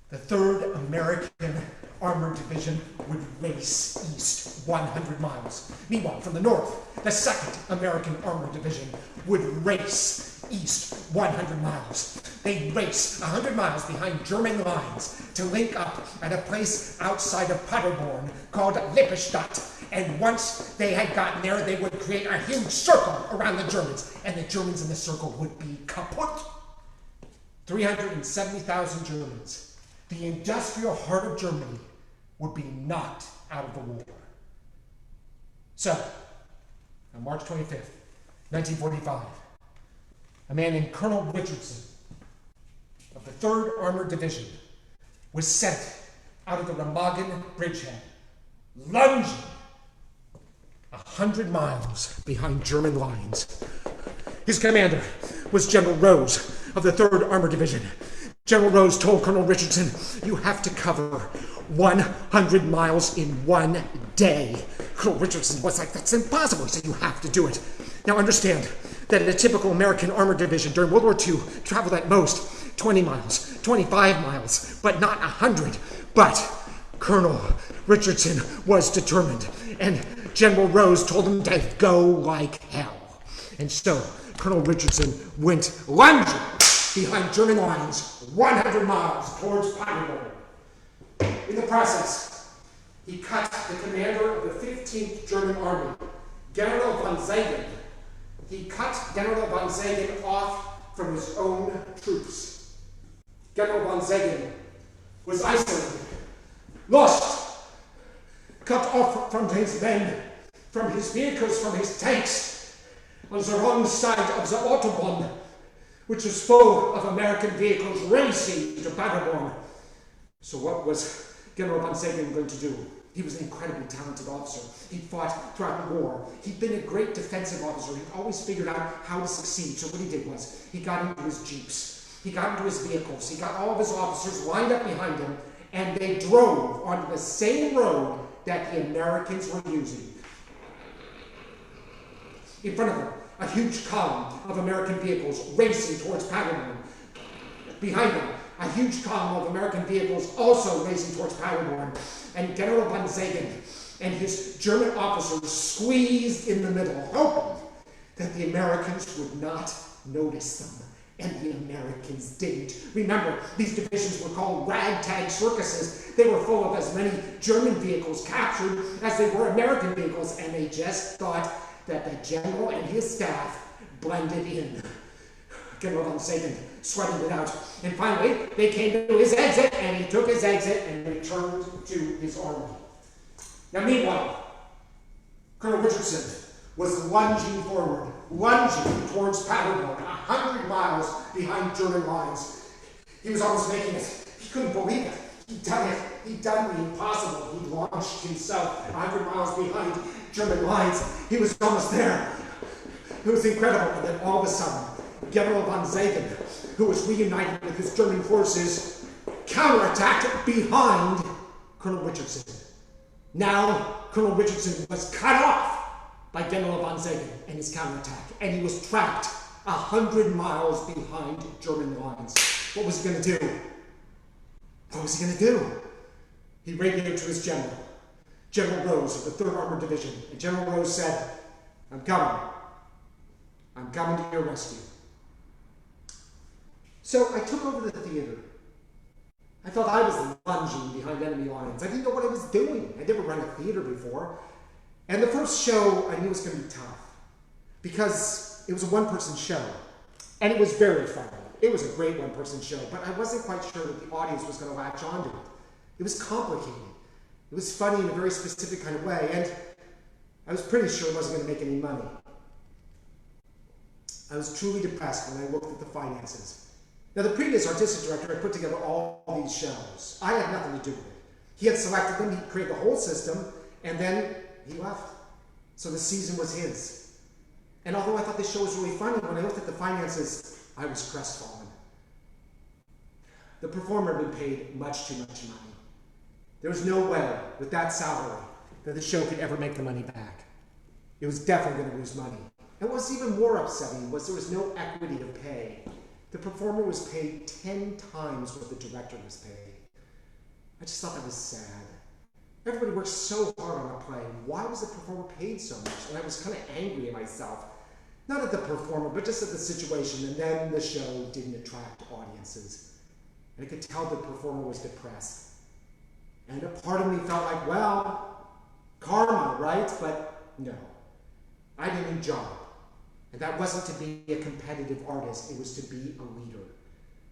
Speaker 1: the 3rd American Armored Division would race east 100 miles. Meanwhile, from the north, the 2nd American Armored Division would race east 100 miles. They'd race 100 miles behind German lines to link up at a place outside of Paderborn called Lippstadt. And once they had gotten there, they would create a huge circle around the Germans, and the Germans in the circle would be kaput. 370,000 Germans. The industrial heart of Germany would be knocked out of the war. So, on March 25th, 1945, a man named Colonel Richardson of the 3rd Armored Division was sent out of the Remagen bridgehead, lunging 100 miles behind German lines. His commander was General Rose of the 3rd Armored Division. General Rose told Colonel Richardson, "You have to cover 100 miles in one day." Colonel Richardson was like, "That's impossible." He said, "You have to do it." Now understand that a typical American armored division during World War II traveled at most 20 miles, 25 miles, but not 100. But Colonel Richardson was determined, and General Rose told him to go like hell. And so Colonel Richardson went lunging behind German lines 100 miles towards Paderborn. In the process, he cut the commander of the 15th German Army, General von Ziegen. He cut General von Ziegen off from his own troops. General von Ziegen was isolated, lost, cut off from his men, from his vehicles, from his tanks, on the wrong side of the Autobahn, which was full of American vehicles racing to Paderborn. So what was General von Ziegen going to do? He was an incredibly talented officer. He'd fought throughout the war. He'd been a great defensive officer. He'd always figured out how to succeed. So what he did was, he got into his jeeps. He got into his vehicles. He got all of his officers lined up behind him, and they drove onto the same road that the Americans were using. In front of them, a huge column of American vehicles racing towards Paderborn. Behind them, a huge column of American vehicles also racing towards Paderborn. And General von Ziegen and his German officers squeezed in the middle, hoping that the Americans would not notice them. And the Americans didn't. Remember, these divisions were called ragtag circuses. They were full of as many German vehicles captured as they were American vehicles, and they just thought that the general and his staff blended in. General von Ziegen sweated it out. And finally, they came to his exit, and he took his exit and returned to his army. Now, meanwhile, Colonel Richardson was lunging forward, lunging towards Paderborn, 100 miles behind German lines. He was almost making it. He couldn't believe it. He'd done it. He'd done the impossible. He'd launched himself 100 miles behind German lines. He was almost there. It was incredible. And then all of a sudden, General von Ziegen, who was reunited with his German forces, counterattacked behind Colonel Richardson. Now, Colonel Richardson was cut off by General von Ziegen and his counterattack, and he was trapped 100 miles behind German lines. What was he going to do? What was he going to do? He radioed to his general, General Rose of the 3rd Armored Division, and General Rose said, "I'm coming. I'm coming to your rescue." So I took over the theater. I thought I was lunging behind enemy lines. I didn't know what I was doing. I'd never run a theater before. And the first show, I knew was going to be tough because it was a one-person show. And it was very funny. It was a great one-person show, but I wasn't quite sure that the audience was going to latch onto it. It was complicated. It was funny in a very specific kind of way, and I was pretty sure it wasn't going to make any money. I was truly depressed when I looked at the finances. Now, the previous artistic director had put together all these shows. I had nothing to do with it. He had selected them, he created the whole system, and then he left. So the season was his. And although I thought this show was really funny, when I looked at the finances, I was crestfallen. The performer had been paid much too much money. There was no way, with that salary, that the show could ever make the money back. It was definitely going to lose money. And what's even more upsetting was there was no equity of pay. The performer was paid 10 times what the director was paid. I just thought that was sad. Everybody worked so hard on a play. Why was the performer paid so much? And I was kind of angry at myself. Not at the performer, but just at the situation. And then the show didn't attract audiences. And I could tell the performer was depressed. And a part of me felt like, well, karma, right? But no. I did a new job. And that wasn't to be a competitive artist, it was to be a leader.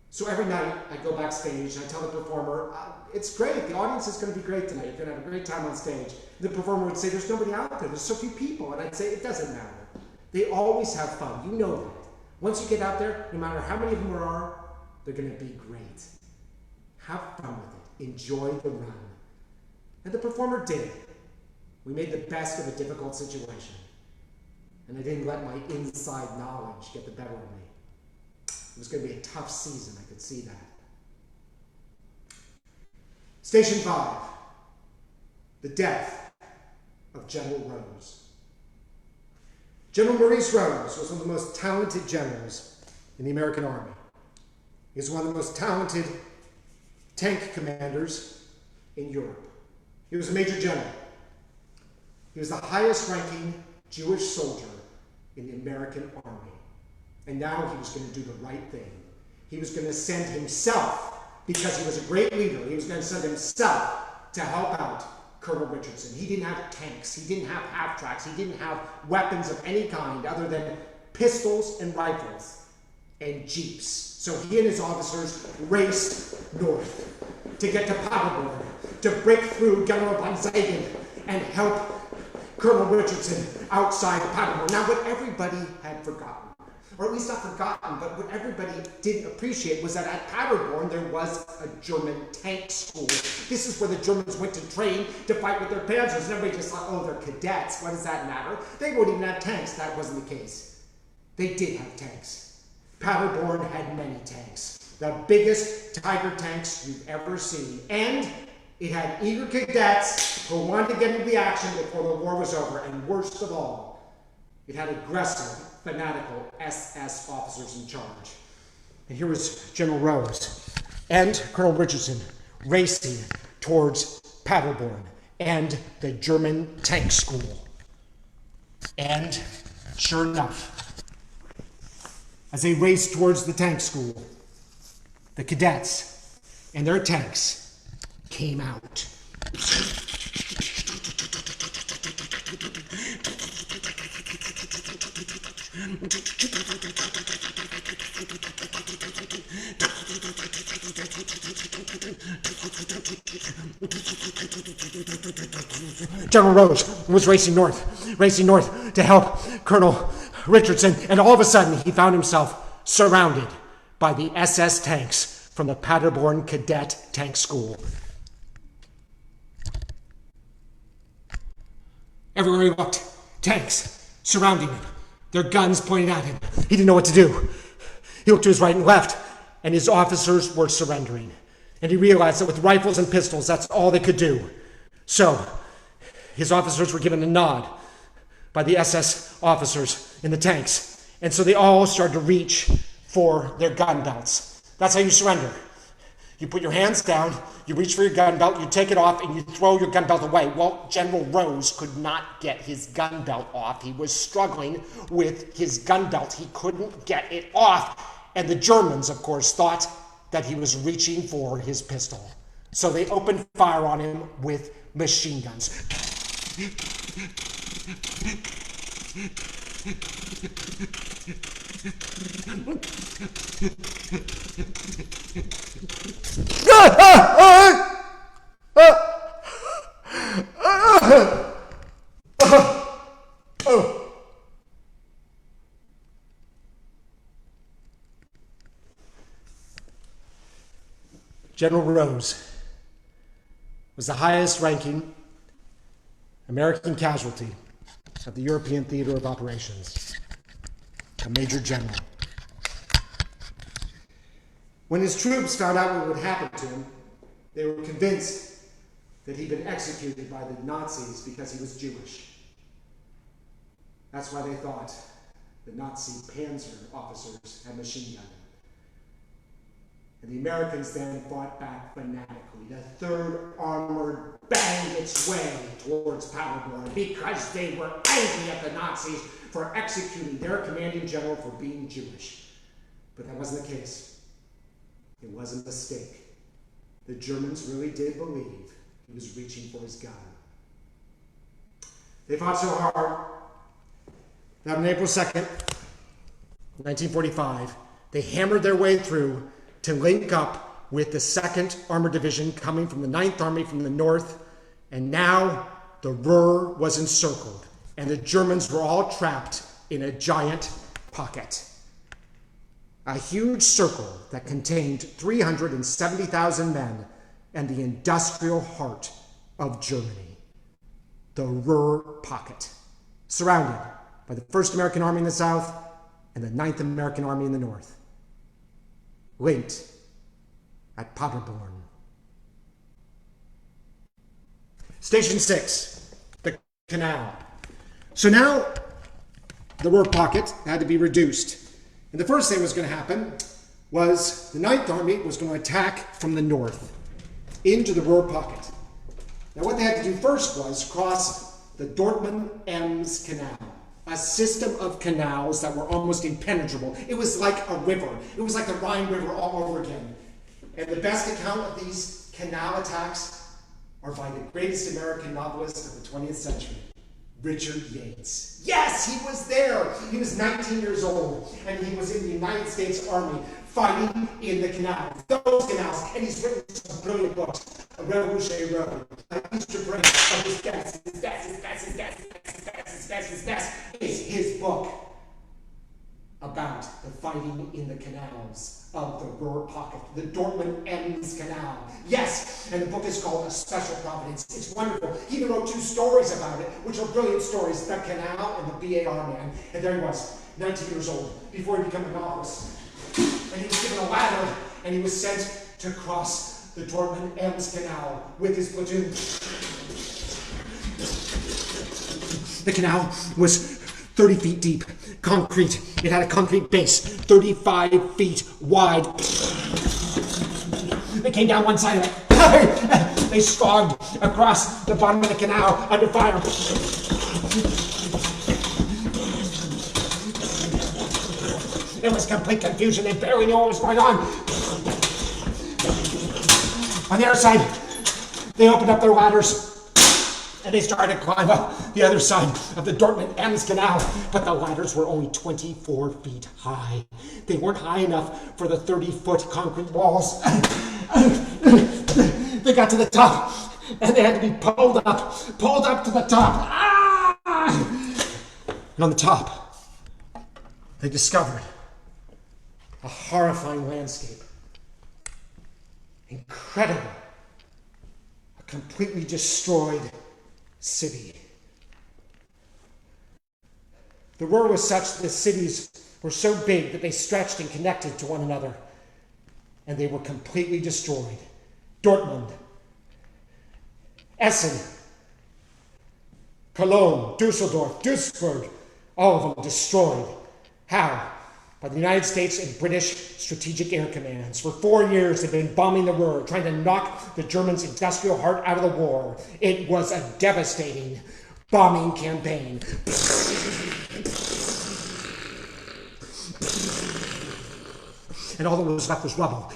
Speaker 1: So every night I go backstage and I tell the performer, it's great, the audience is going to be great tonight, you're going to have a great time on stage. The performer would say, there's nobody out there, there's so few people. And I'd say, it doesn't matter. They always have fun, you know that. Once you get out there, no matter how many of them there are, they're going to be great. Have fun with it, enjoy the run. And the performer did. We made the best of a difficult situation. And I didn't let my inside knowledge get the better of me. It was going to be a tough season, I could see that. Station 5, the death of General Rose. General Maurice Rose was one of the most talented generals in the American Army. He was one of the most talented tank commanders in Europe. He was a major general. He was the highest ranking Jewish soldier in the American Army. And now he was going to do the right thing. He was going to send himself, because he was a great leader, he was going to send himself to help out Colonel Richardson. He didn't have tanks, he didn't have half-tracks, he didn't have weapons of any kind other than pistols and rifles and jeeps. So he and his officers raced north to get to Paderborn, to break through General von Zagen and help Colonel Richardson outside Paderborn. Now, what everybody had forgotten, or at least not forgotten, but what everybody didn't appreciate was that at Paderborn there was a German tank school. This is where the Germans went to train to fight with their panzers, and everybody just thought, oh, they're cadets, what does that matter? They won't even have tanks. That wasn't the case. They did have tanks. Paderborn had many tanks. The biggest Tiger tanks you've ever seen. And it had eager cadets who wanted to get into the action before the war was over. And worst of all, it had aggressive, fanatical SS officers in charge. And here was General Rose and Colonel Richardson racing towards Paderborn and the German tank school. And sure enough, as they raced towards the tank school, the cadets and their tanks came out. General Rose was racing north to help Colonel Richardson, and all of a sudden he found himself surrounded by the SS tanks from the Paderborn Cadet Tank School. Everywhere he looked, tanks surrounding him, their guns pointing at him. He didn't know what to do. He looked to his right and left, and his officers were surrendering. And he realized that with rifles and pistols, that's all they could do. So, his officers were given a nod by the SS officers in the tanks. And so they all started to reach for their gun belts. That's how you surrender. You put your hands down, you reach for your gun belt, you take it off, and you throw your gun belt away. Well, General Rose could not get his gun belt off. He was struggling with his gun belt. He couldn't get it off. And the Germans, of course, thought that he was reaching for his pistol. So they opened fire on him with machine guns. General Rose was the highest ranking American casualty of the European Theater of Operations, a major general. When his troops found out what would happen to him, they were convinced that he'd been executed by the Nazis because he was Jewish. That's why they thought the Nazi panzer officers had machine guns. And the Americans then fought back fanatically. The 3rd Armored banged its way towards Paderborn because they were angry at the Nazis for executing their commanding general for being Jewish. But that wasn't the case. It was a mistake. The Germans really did believe he was reaching for his gun. They fought so hard that on April 2nd, 1945, they hammered their way through to link up with the 2nd Armored Division coming from the 9th Army from the north, and now the Ruhr was encircled, and the Germans were all trapped in a giant pocket. A huge circle that contained 370,000 men and the industrial heart of Germany. the Ruhr pocket, surrounded by the 1st American Army in the south and the 9th American Army in the north. Linked at Paderborn. Station 6, the canal. So now the Ruhr pocket had to be reduced. And the first thing that was going to happen was the 9th Army was going to attack from the north into the Ruhr pocket. Now what they had to do first was cross the Dortmund-Ems Canal, a system of canals that were almost impenetrable. It was like a river. It was like the Rhine River all over again. And the best account of these canal attacks are by the greatest American novelist of the 20th century, Richard Yates. Yes, he was there. He was 19 years old, and he was in the United States Army fighting in the canal. Those canals, and he's written some brilliant books. A Revolutionary Road, Easter Brain of his best is his book about the fighting in the canals of the Ruhr pocket, the Dortmund-Ems Canal. Yes, and the book is called A Special Providence. It's wonderful. He even wrote 2 stories about it, which are brilliant stories, The Canal and The BAR Man. And there he was, 19 years old, before he became a novelist. And he was given a ladder, and he was sent to cross the Dortmund-Ems Canal with his platoon. The canal was 30 feet deep, concrete. It had a concrete base, 35 feet wide. They came down one side of it. They slogged across the bottom of the canal under fire. There was complete confusion. They barely knew what was going on. On the other side, they opened up their ladders and they started to climb up the other side of the Dortmund-Ems Canal, but the ladders were only 24 feet high. They weren't high enough for the 30-foot concrete walls. They got to the top, and they had to be pulled up to the top. And on the top, they discovered a horrifying landscape. Incredible. A completely destroyed city. The Ruhr was such that the cities were so big that they stretched and connected to one another, and they were completely destroyed. Dortmund, Essen, Cologne, Dusseldorf, Duisburg, all of them destroyed. How? By the United States and British Strategic Air Commands. For 4 years, they've been bombing the Ruhr, trying to knock the Germans' industrial heart out of the war. It was a devastating bombing campaign. And all that was left was rubble.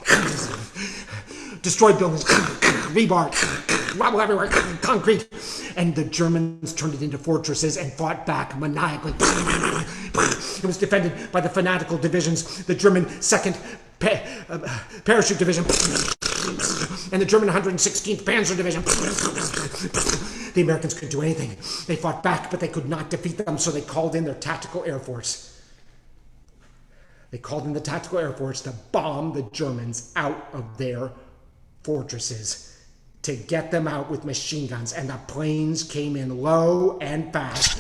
Speaker 1: Destroyed buildings, rebar, rubble everywhere, concrete. And the Germans turned it into fortresses and fought back maniacally. It was defended by the fanatical divisions, the German 2nd Parachute Division and the German 116th Panzer Division. The Americans couldn't do anything. They fought back, but they could not defeat them, so they called in their tactical air force. They called in the tactical air force to bomb the Germans out of their fortresses, to get them out with machine guns, and the planes came in low and fast.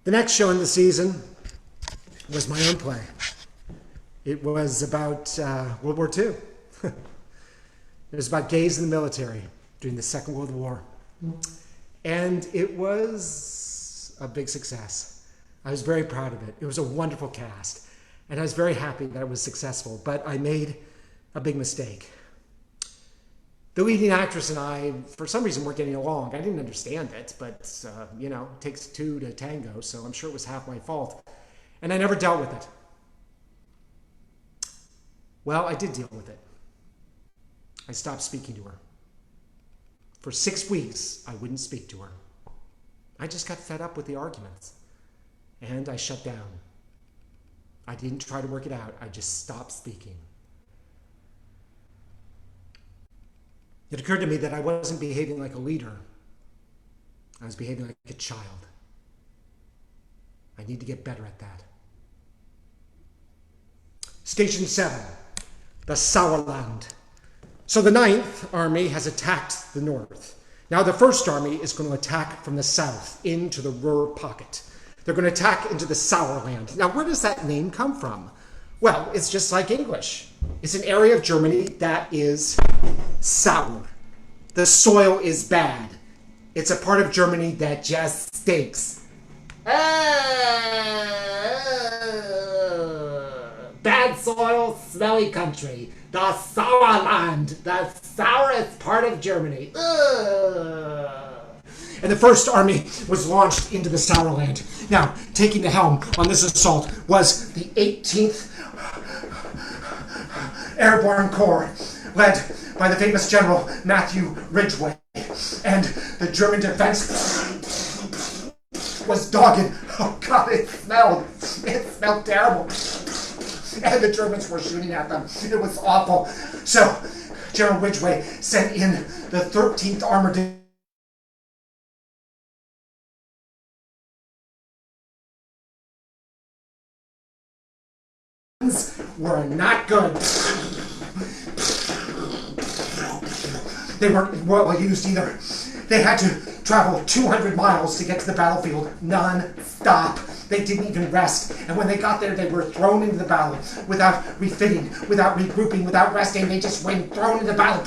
Speaker 1: The next show in the season was my own play. It was about World War II. It was about gays in the military during the Second World War. And it was a big success. I was very proud of it. It was a wonderful cast. And I was very happy that it was successful. But I made a big mistake. The leading actress and I, for some reason, weren't getting along. I didn't understand it, but, you know, it takes two to tango, so I'm sure it was half my fault. And I never dealt with it. Well, I did deal with it. I stopped speaking to her. For 6 weeks, I wouldn't speak to her. I just got fed up with the arguments. And I shut down. I didn't try to work it out. I just stopped speaking. It occurred to me that I wasn't behaving like a leader. I was behaving like a child. I need to get better at that. Station 7, the Sauerland. So the 9th Army has attacked the north. Now the 1st Army is going to attack from the south into the Ruhr pocket. They're going to attack into the Sauerland. Now where does that name come from? Well, it's just like English. It's an area of Germany that is sour. The soil is bad. It's a part of Germany that just stinks. Bad soil, smelly country. The Sauerland, the sourest part of Germany. And the 1st Army was launched into the Sauerland. Now, taking the helm on this assault was the 18th Airborne Corps, led by the famous General Matthew Ridgway. And the German defense was dogged. Oh God, it smelled terrible. And the Germans were shooting at them. It was awful. So General Ridgway sent in the 13th Armored Division. Were not good. They weren't well used either. They had to travel 200 miles to get to the battlefield non-stop. They didn't even rest. And when they got there, they were thrown into the battle without refitting, without regrouping, without resting. They just went thrown into battle.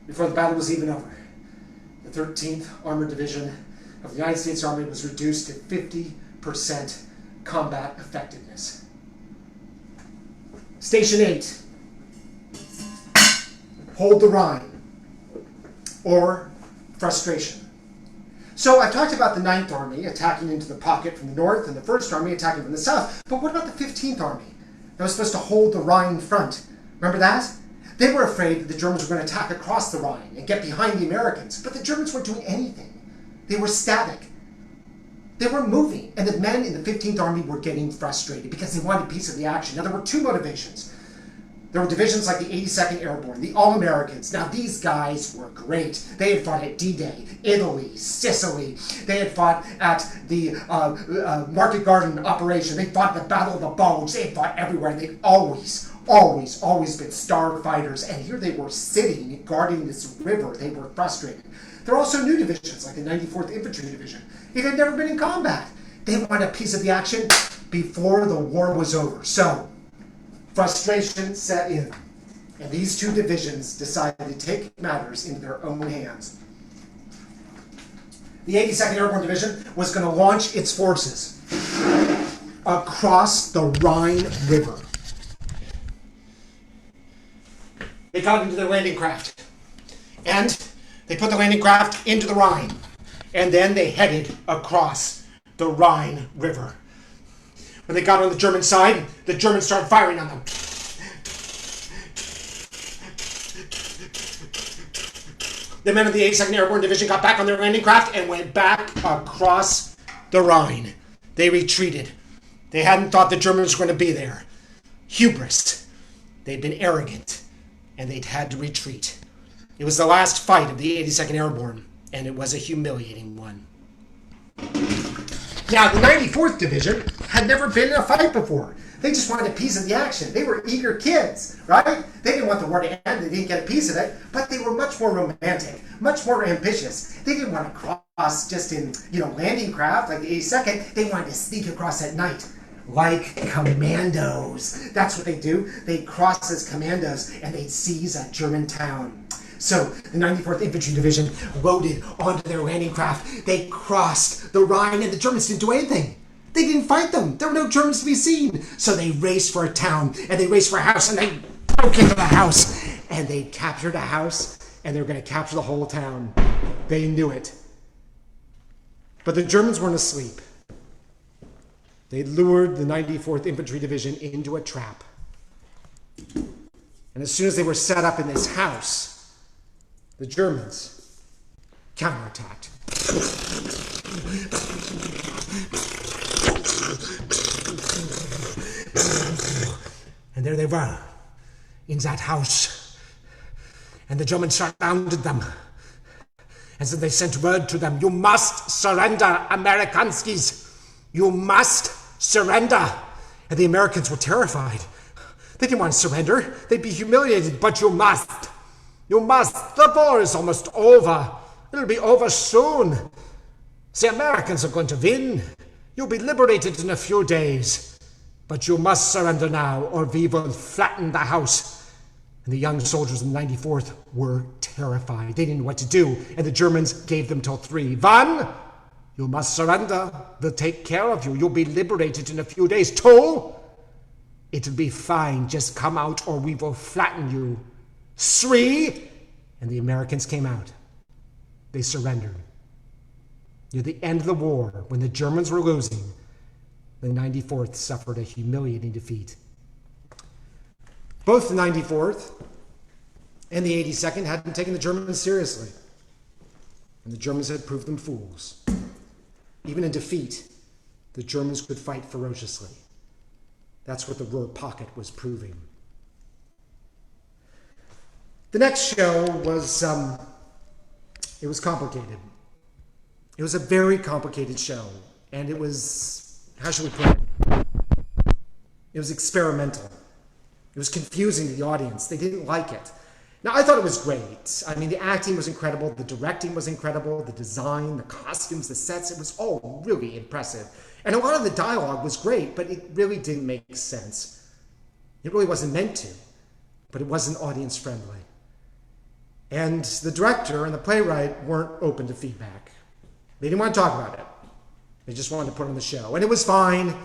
Speaker 1: Before the battle was even over, the 13th Armored Division of the United States Army was reduced to 50% combat effectiveness. Station 8. Hold the Rhine, or frustration. So I've talked about the 9th Army attacking into the pocket from the north and the 1st Army attacking from the south. But what about the 15th Army that was supposed to hold the Rhine front? Remember that? They were afraid that the Germans were going to attack across the Rhine and get behind the Americans. But the Germans weren't doing anything. They were static. They were moving. And the men in the 15th Army were getting frustrated because they wanted a piece of the action. Now there were 2 motivations. There were divisions like the 82nd Airborne, the All-Americans. Now, these guys were great. They had fought at D-Day, Italy, Sicily. They had fought at the Market Garden operation. They fought the Battle of the Bulge. They had fought everywhere. They'd always been star fighters. And here they were sitting, guarding this river. They were frustrated. There are also new divisions, like the 94th Infantry Division. It had never been in combat. They wanted a piece of the action before the war was over. So, frustration set in, and these 2 divisions decided to take matters into their own hands. The 82nd Airborne Division was going to launch its forces across the Rhine River. They got into their landing craft, and they put the landing craft into the Rhine, and then they headed across the Rhine River. When they got on the German side, the Germans started firing on them. The men of the 82nd Airborne Division got back on their landing craft and went back across the Rhine. They retreated. They hadn't thought the Germans were going to be there. Hubris. They'd been arrogant, and they'd had to retreat. It was the last fight of the 82nd Airborne, and it was a humiliating one. Now, the 94th Division had never been in a fight before. They just wanted a piece of the action. They were eager kids, right? They didn't want the war to end. They didn't get a piece of it. But they were much more romantic, much more ambitious. They didn't want to cross just in, landing craft like the 82nd. They wanted to sneak across at night, like commandos. That's what they do. They'd cross as commandos, and they'd seize a German town. So the 94th Infantry Division loaded onto their landing craft. They crossed the Rhine, and the Germans didn't do anything. They didn't fight them. There were no Germans to be seen. So they raced for a town, and they raced for a house, and they broke into the house. And they captured a house, and they were going to capture the whole town. They knew it. But the Germans weren't asleep. They lured the 94th Infantry Division into a trap. And as soon as they were set up in this house, the Germans counterattacked. And there they were, in that house. And the Germans surrounded them. And so they sent word to them, "You must surrender, Amerikanskis. You must surrender." And the Americans were terrified. They didn't want to surrender. They'd be humiliated, but you must. You must. The war is almost over. It'll be over soon. The Americans are going to win. You'll be liberated in a few days. But you must surrender now, or we will flatten the house. And the young soldiers in the 94th were terrified. They didn't know what to do. And the Germans gave them till 3. One, you must surrender. We'll take care of you. You'll be liberated in a few days. 2, it'll be fine. Just come out or we will flatten you. 3, and the Americans came out. They surrendered. Near the end of the war, when the Germans were losing, the 94th suffered a humiliating defeat. Both the 94th and the 82nd hadn't taken the Germans seriously, and the Germans had proved them fools. Even in defeat, the Germans could fight ferociously. That's what the Ruhr pocket was proving. The next show was, it was complicated. It was a very complicated show, and it was, how should we put it? It was experimental. It was confusing to the audience. They didn't like it. Now, I thought it was great. I mean, the acting was incredible, the directing was incredible, the design, the costumes, the sets, it was all really impressive. And a lot of the dialogue was great, but it really didn't make sense. It really wasn't meant to, but it wasn't audience friendly. And the director and the playwright weren't open to feedback. They didn't want to talk about it. They just wanted to put on the show. And it was fine.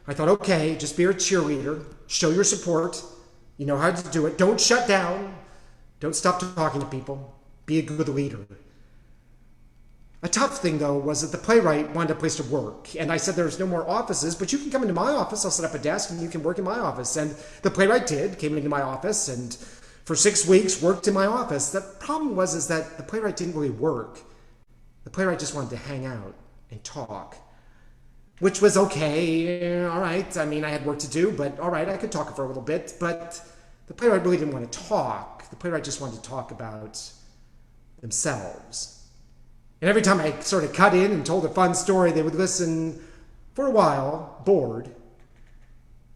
Speaker 1: I thought, okay, just be a cheerleader, show your support, you know how to do it. Don't shut down. Don't stop talking to people. Be a good leader. A tough thing, though, was that the playwright wanted a place to work. And I said, there's no more offices, but you can come into my office. I'll set up a desk and you can work in my office. And the playwright did, came into my office and for 6 weeks worked in my office. The problem was that the playwright didn't really work. The playwright just wanted to hang out and talk, which was okay. All right. I mean, I had work to do, but all right, I could talk for a little bit. But the playwright really didn't want to talk. The playwright just wanted to talk about themselves. And every time I sort of cut in and told a fun story, they would listen for a while, bored,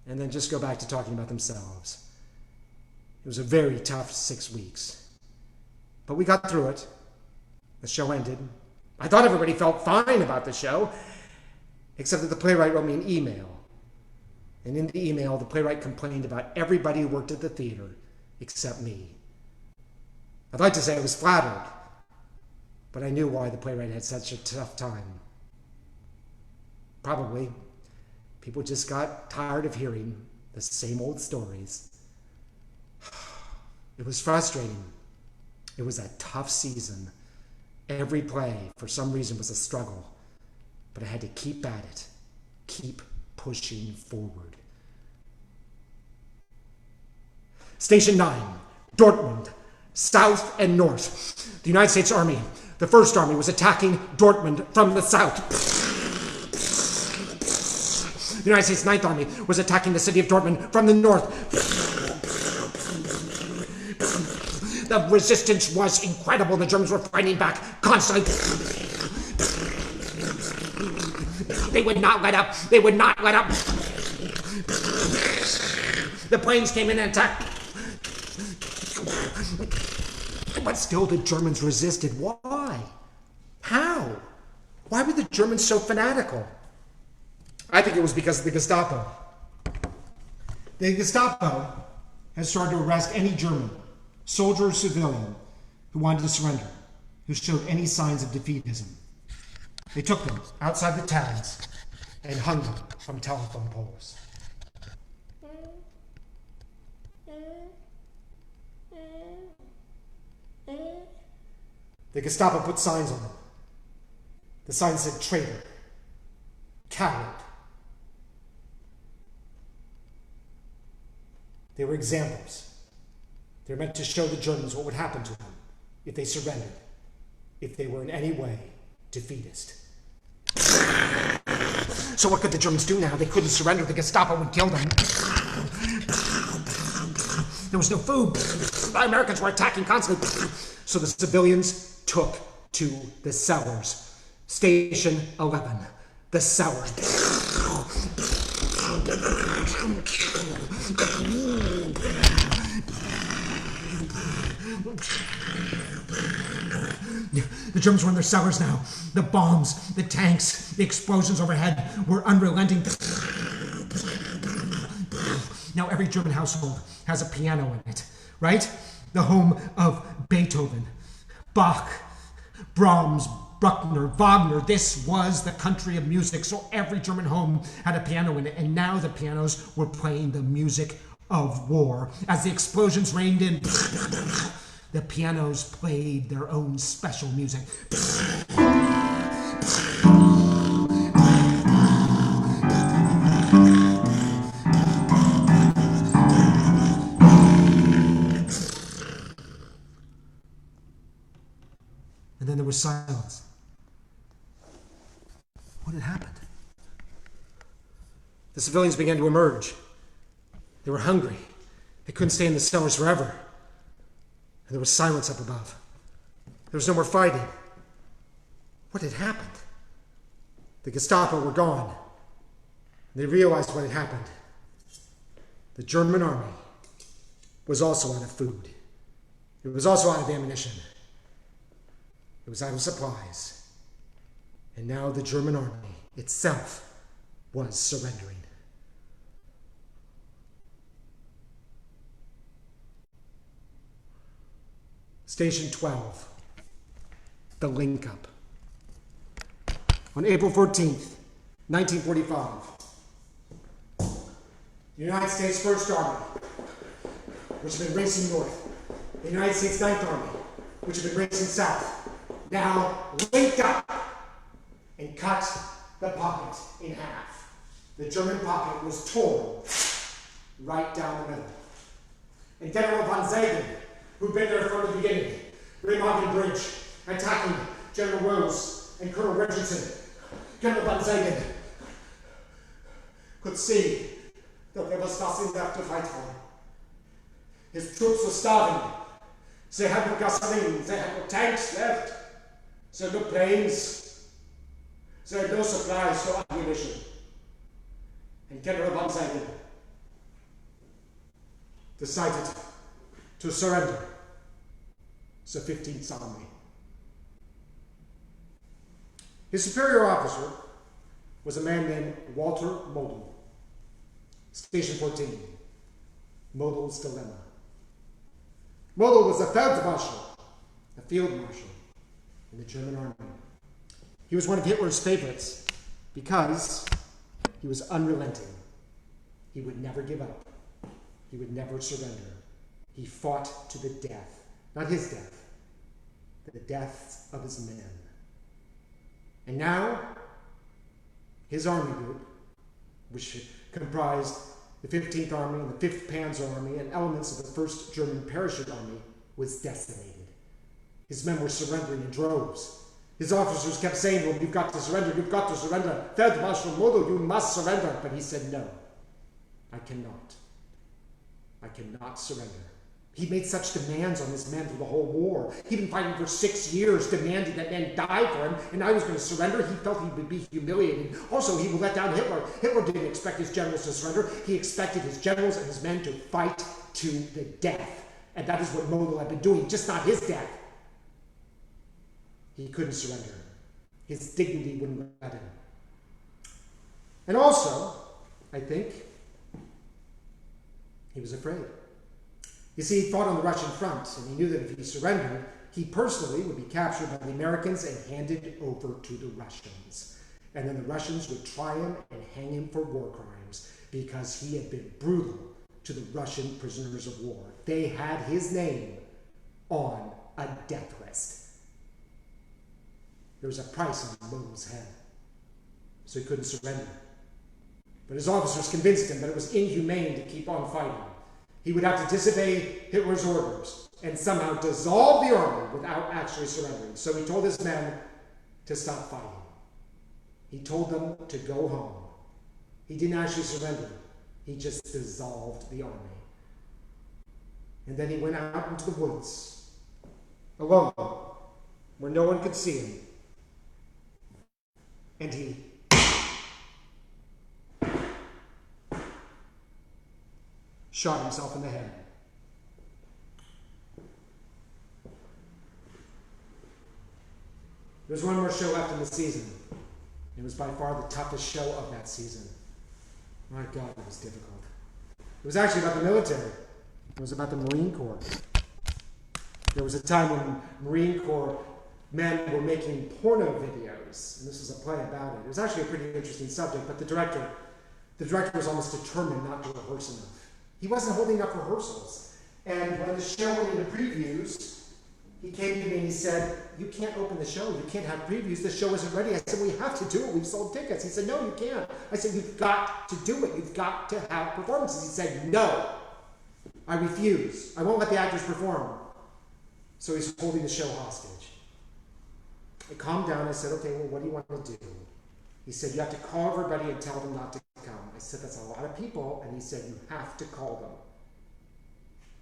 Speaker 1: and then just go back to talking about themselves. It was a very tough 6 weeks. But we got through it. The show ended. I thought everybody felt fine about the show, except that the playwright wrote me an email. And in the email, the playwright complained about everybody who worked at the theater except me. I'd like to say I was flattered, but I knew why the playwright had such a tough time. Probably, people just got tired of hearing the same old stories. It was frustrating. It was a tough season. Every play, for some reason, was a struggle. But I had to keep at it. Keep pushing forward. Station 9, Dortmund, south and north. The United States Army, the First Army, was attacking Dortmund from the south. The United States Ninth Army was attacking the city of Dortmund from the north. The resistance was incredible. The Germans were fighting back constantly. They would not let up. They would not let up. The planes came in and attacked. But still the Germans resisted. Why? How? Why were the Germans so fanatical? I think it was because of the Gestapo. The Gestapo has started to arrest any German, soldier or civilian, who wanted to surrender, who showed any signs of defeatism. They took them outside the towns and hung them from telephone poles. The Gestapo put signs on them. The sign said traitor, coward. They were examples
Speaker 3: They're meant to show the Germans what would happen to them if they surrendered, if they were in any way defeatist. So what could the Germans do now? They couldn't surrender. The Gestapo would kill them. There was no food. The Americans were attacking constantly. So the civilians took to the cellars. Station 11, the cellar. The Germans were in their cellars now. The bombs, the tanks, the explosions overhead were unrelenting. Now every German household has a piano in it, right? The home of Beethoven, Bach, Brahms, Bruckner, Wagner. This was the country of music, so every German home had a piano in it, and now the pianos were playing the music of war. As the explosions rained in, the pianos played their own special music. And then there was silence. What had happened? The civilians began to emerge. They were hungry. They couldn't stay in the cellars forever. And there was silence up above. There was no more fighting. What had happened? The Gestapo were gone. They realized what had happened. The German army was also out of food. It was also out of ammunition. It was out of supplies. And now the German army itself was surrendering. Station 12, the link-up. On April 14th, 1945, the United States First Army, which had been racing north, the United States Ninth Army, which had been racing south, now linked up and cut the pocket in half. The German pocket was torn right down the middle. And General von Ziegen, who'd been there from the beginning, Remagen Bridge, attacking General Rose and Colonel Richardson. General von Ziegen could see that there was nothing left to fight for. His troops were starving. They had no gasoline, they had no tanks left, they had no planes, they had no supplies, no ammunition. And General von Ziegen decided to surrender the 15th Army. His superior officer was a man named Walter Model. Station 14, Model's Dilemma. Model was a Feldmarschall, a field marshal in the German army. He was one of Hitler's favorites because he was unrelenting. He would never give up. He would never surrender. He fought to the death. Not his death, but the deaths of his men. And now, his army group, which comprised the 15th Army and the 5th Panzer Army and elements of the 1st German Parachute Army, was decimated. His men were surrendering in droves. His officers kept saying to him, "You've got to surrender, you've got to surrender. Feldmarschall Model, you must surrender." But he said, "No, I cannot. I cannot surrender." He made such demands on his men through the whole war. He'd been fighting for 6 years, demanding that men die for him, and now he was going to surrender. He felt he would be humiliated. Also, he would let down Hitler. Hitler didn't expect his generals to surrender. He expected his generals and his men to fight to the death. And that is what Model had been doing, just not his death. He couldn't surrender. His dignity wouldn't let him. And also, I think, he was afraid. You see, he fought on the Russian front, and he knew that if he surrendered, he personally would be captured by the Americans and handed over to the Russians. And then the Russians would try him and hang him for war crimes because he had been brutal to the Russian prisoners of war. They had his name on a death list. There was a price on Model's head, so he couldn't surrender. But his officers convinced him that it was inhumane to keep on fighting. he would have to disobey Hitler's orders and somehow dissolve the army without actually surrendering. So he told his men to stop fighting. He told them to go home. He didn't actually surrender. He just dissolved the army. And then he went out into the woods, alone, where no one could see him. And he shot himself in the head. There's one more show left in the season. It was by far the toughest show of that season. My God, it was difficult. It was actually about the military. It was about the Marine Corps. There was a time when Marine Corps men were making porno videos, and this was a play about it. It was actually a pretty interesting subject, but the director was almost determined not to rehearse enough. He wasn't holding up rehearsals. And when the show went into previews, he came to me and he said, "You can't open the show. You can't have previews. The show isn't ready." I said, "We have to do it. We've sold tickets." He said, "No, you can't." I said, "You've got to do it. You've got to have performances." He said, "No, I refuse. I won't let the actors perform." So he's holding the show hostage. I calmed down. I said, "Okay, well, what do you want to do?" He said, "You have to call everybody and tell them not to come." I said, "That's a lot of people." And he said, "You have to call them."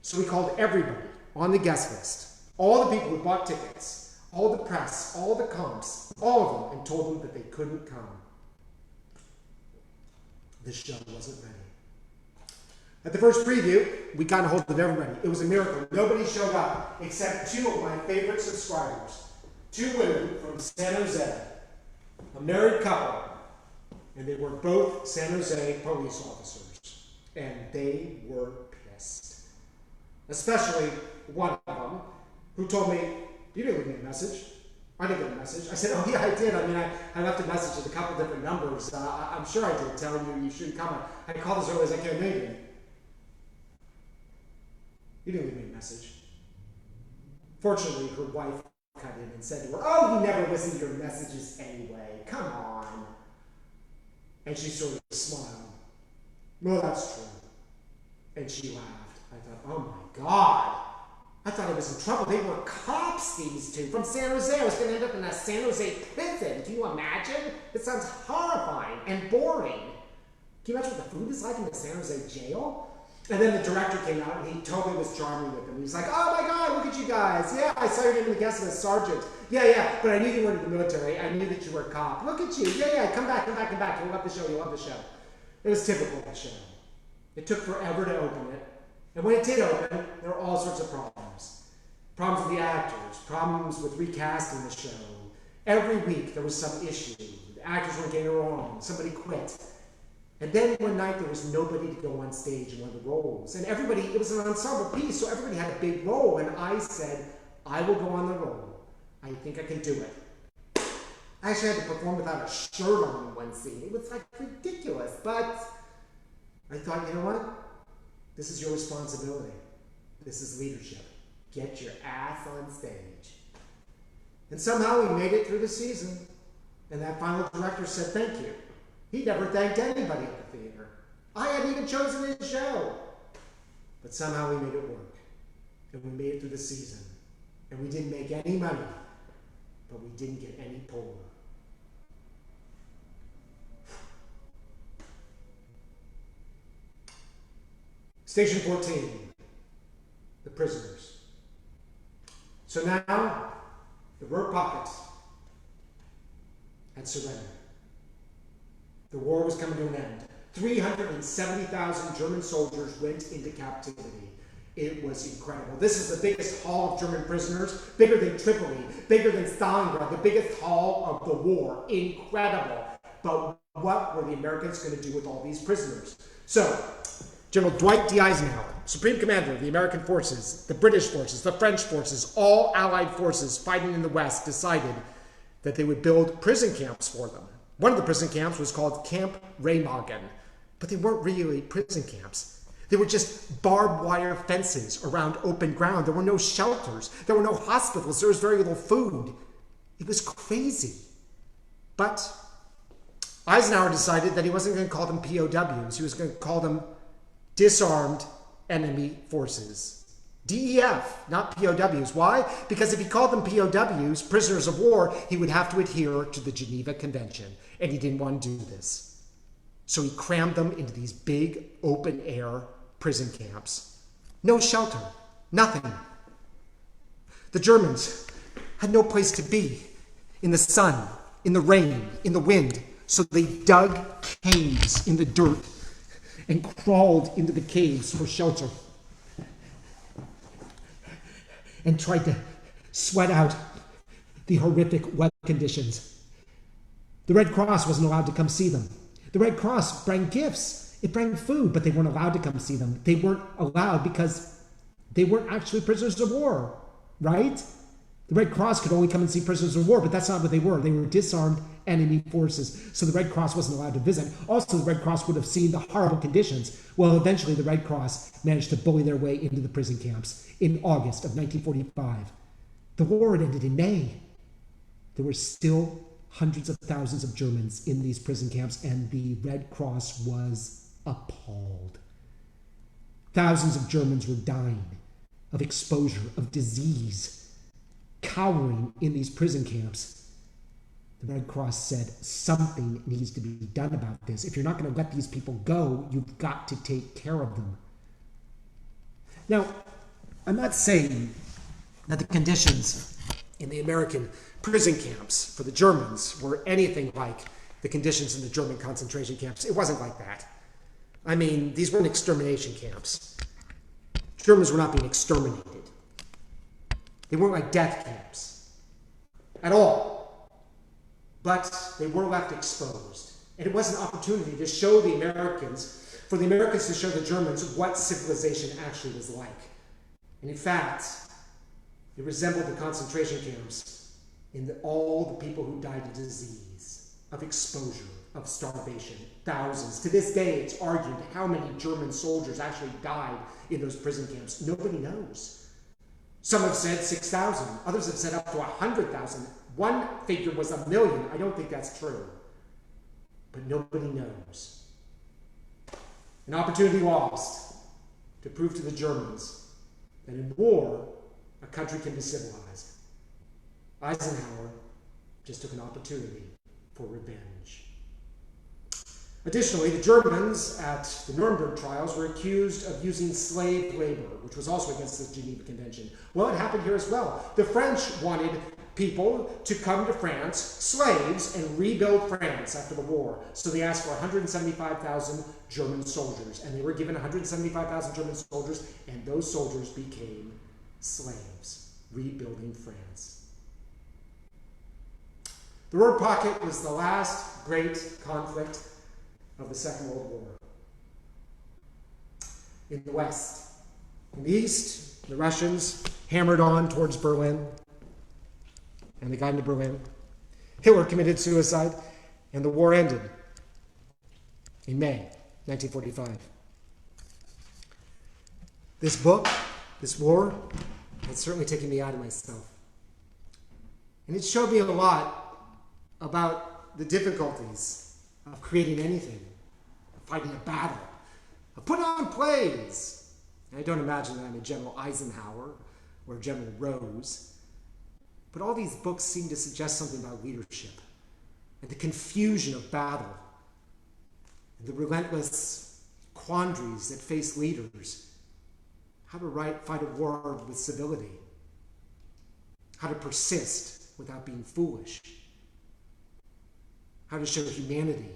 Speaker 3: So we called everybody on the guest list, all the people who bought tickets, all the press, all the comps, all of them, and told them that they couldn't come. The show wasn't ready. At the first preview, we got a hold of everybody. It was a miracle. Nobody showed up except two of my favorite subscribers. Two women from San Jose, a married couple, and they were both San Jose police officers. And they were pissed. Especially one of them, who told me, "You didn't leave me a message." I didn't get a message. I said, "Oh yeah, I did. I mean, I left a message with a couple different numbers. I'm sure I did, telling you shouldn't come. I called as early as I can, maybe." "You didn't leave me a message." Fortunately, her wife cut in and said to her, "Oh, you never listen to your messages anyway. Come on." And she sort of smiled. "Well, that's true." And she laughed. I thought, oh my God. I thought I was in trouble. They were cops, these two, from San Jose. I was going to end up in a San Jose prison. Can you imagine? It sounds horrifying and boring. Can you imagine what the food is like in the San Jose jail? And then the director came out, and he totally was charming with them. He was like, "Oh my God, look at you guys. Yeah, I saw your name in the guest list, Sergeant. Yeah, but I knew you weren't in the military. I knew that you were a cop. Look at you. Yeah, come back. You'll love the show. You'll love the show." It was typical of the show. It took forever to open it. And when it did open, there were all sorts of problems. Problems with the actors, problems with recasting the show. Every week there was some issue. The actors were getting it wrong. Somebody quit. And then one night there was nobody to go on stage in one of the roles. And everybody, it was an ensemble piece, so everybody had a big role. And I said, "I will go on the role. I think I can do it." I actually had to perform without a shirt on in one scene. It was like ridiculous. But I thought, you know what? This is your responsibility. This is leadership. Get your ass on stage. And somehow we made it through the season. And that final director said thank you. He never thanked anybody at the theater. I hadn't even chosen his show. But somehow we made it work. And we made it through the season. And we didn't make any money. But we didn't get any pull. Station 14, the prisoners. So now, the Ruhr pocket had surrendered. The war was coming to an end. 370,000 German soldiers went into captivity. It was incredible. This is the biggest haul of German prisoners, bigger than Tripoli, bigger than Stalingrad, the biggest haul of the war. Incredible. But what were the Americans going to do with all these prisoners? So, General Dwight D. Eisenhower, Supreme Commander of the American forces, the British forces, the French forces, all Allied forces fighting in the West, decided that they would build prison camps for them. One of the prison camps was called Camp Remagen, but they weren't really prison camps. They were just barbed wire fences around open ground. There were no shelters. There were no hospitals. There was very little food. It was crazy. But Eisenhower decided that he wasn't going to call them POWs. He was going to call them disarmed enemy forces. DEF, not POWs. Why? Because if he called them POWs, prisoners of war, he would have to adhere to the Geneva Convention, and he didn't want to do this. So he crammed them into these big open-air prison camps. No shelter, nothing. The Germans had no place to be, in the sun, in the rain, in the wind, so they dug caves in the dirt and crawled into the caves for shelter and tried to sweat out the horrific weather conditions. The Red Cross wasn't allowed to come see them. The Red Cross brought gifts. It brought food, but they weren't allowed to come see them. They weren't allowed because they weren't actually prisoners of war, right? The Red Cross could only come and see prisoners of war, but that's not what they were. They were disarmed enemy forces, so the Red Cross wasn't allowed to visit. Also, the Red Cross would have seen the horrible conditions. Well, eventually the Red Cross managed to bully their way into the prison camps in August of 1945. The war had ended in May. There were still hundreds of thousands of Germans in these prison camps, and the Red Cross was appalled. Thousands of Germans were dying of exposure, of disease, cowering in these prison camps. The Red Cross said something needs to be done about this. If you're not going to let these people go, you've got to take care of them. Now, I'm not saying that the conditions in the American prison camps for the Germans were anything like the conditions in the German concentration camps. It wasn't like that. I mean, these weren't extermination camps. Germans were not being exterminated. They weren't like death camps at all. But they were left exposed. And it was an opportunity to show the Americans, for the Americans to show the Germans what civilization actually was like. And in fact, it resembled the concentration camps in all the people who died of disease, of exposure, of starvation, thousands. To this day, it's argued how many German soldiers actually died in those prison camps. Nobody knows. Some have said 6,000. Others have said up to 100,000. One figure was 1 million. I don't think that's true. But nobody knows. An opportunity lost to prove to the Germans that in war, a country can be civilized. Eisenhower just took an opportunity for revenge. Additionally, the Germans at the Nuremberg trials were accused of using slave labor, which was also against the Geneva Convention. Well, it happened here as well. The French wanted people to come to France, slaves, and rebuild France after the war. So they asked for 175,000 German soldiers, and they were given 175,000 German soldiers, and those soldiers became slaves, rebuilding France. The Ruhr Pocket was the last great conflict of the Second World War. In the West. In the East, the Russians hammered on towards Berlin, and they got into Berlin. Hitler committed suicide, and the war ended in May 1945. This book, this war, has certainly taken me out of myself. And it showed me a lot about the difficulties of creating anything, of fighting a battle, of putting on plays. And I don't imagine that I'm a General Eisenhower or General Rose. But all these books seem to suggest something about leadership and the confusion of battle and the relentless quandaries that face leaders. How to fight a war with civility. How to persist without being foolish. How to show humanity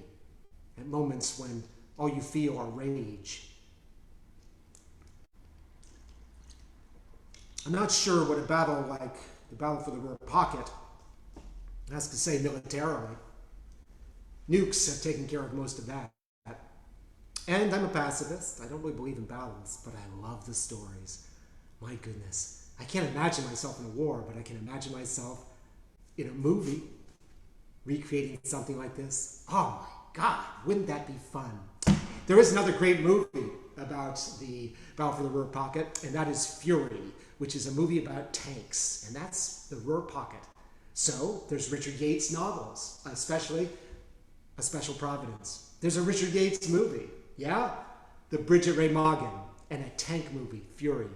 Speaker 3: at moments when all you feel are rage. I'm not sure what a battle like the battle for the Ruhr Pocket has to say militarily. Nukes have taken care of most of that. And I'm a pacifist. I don't really believe in battles, but I love the stories. My goodness. I can't imagine myself in a war, but I can imagine myself in a movie recreating something like this. Oh my God, wouldn't that be fun? There is another great movie about the Battle for the Ruhr Pocket, and that is Fury, which is a movie about tanks, and that's the Ruhr Pocket. So there's Richard Yates novels, especially A Special Providence. There's a Richard Yates movie, yeah? The Bridget Ray Morgan.
Speaker 1: and a tank movie, Fury.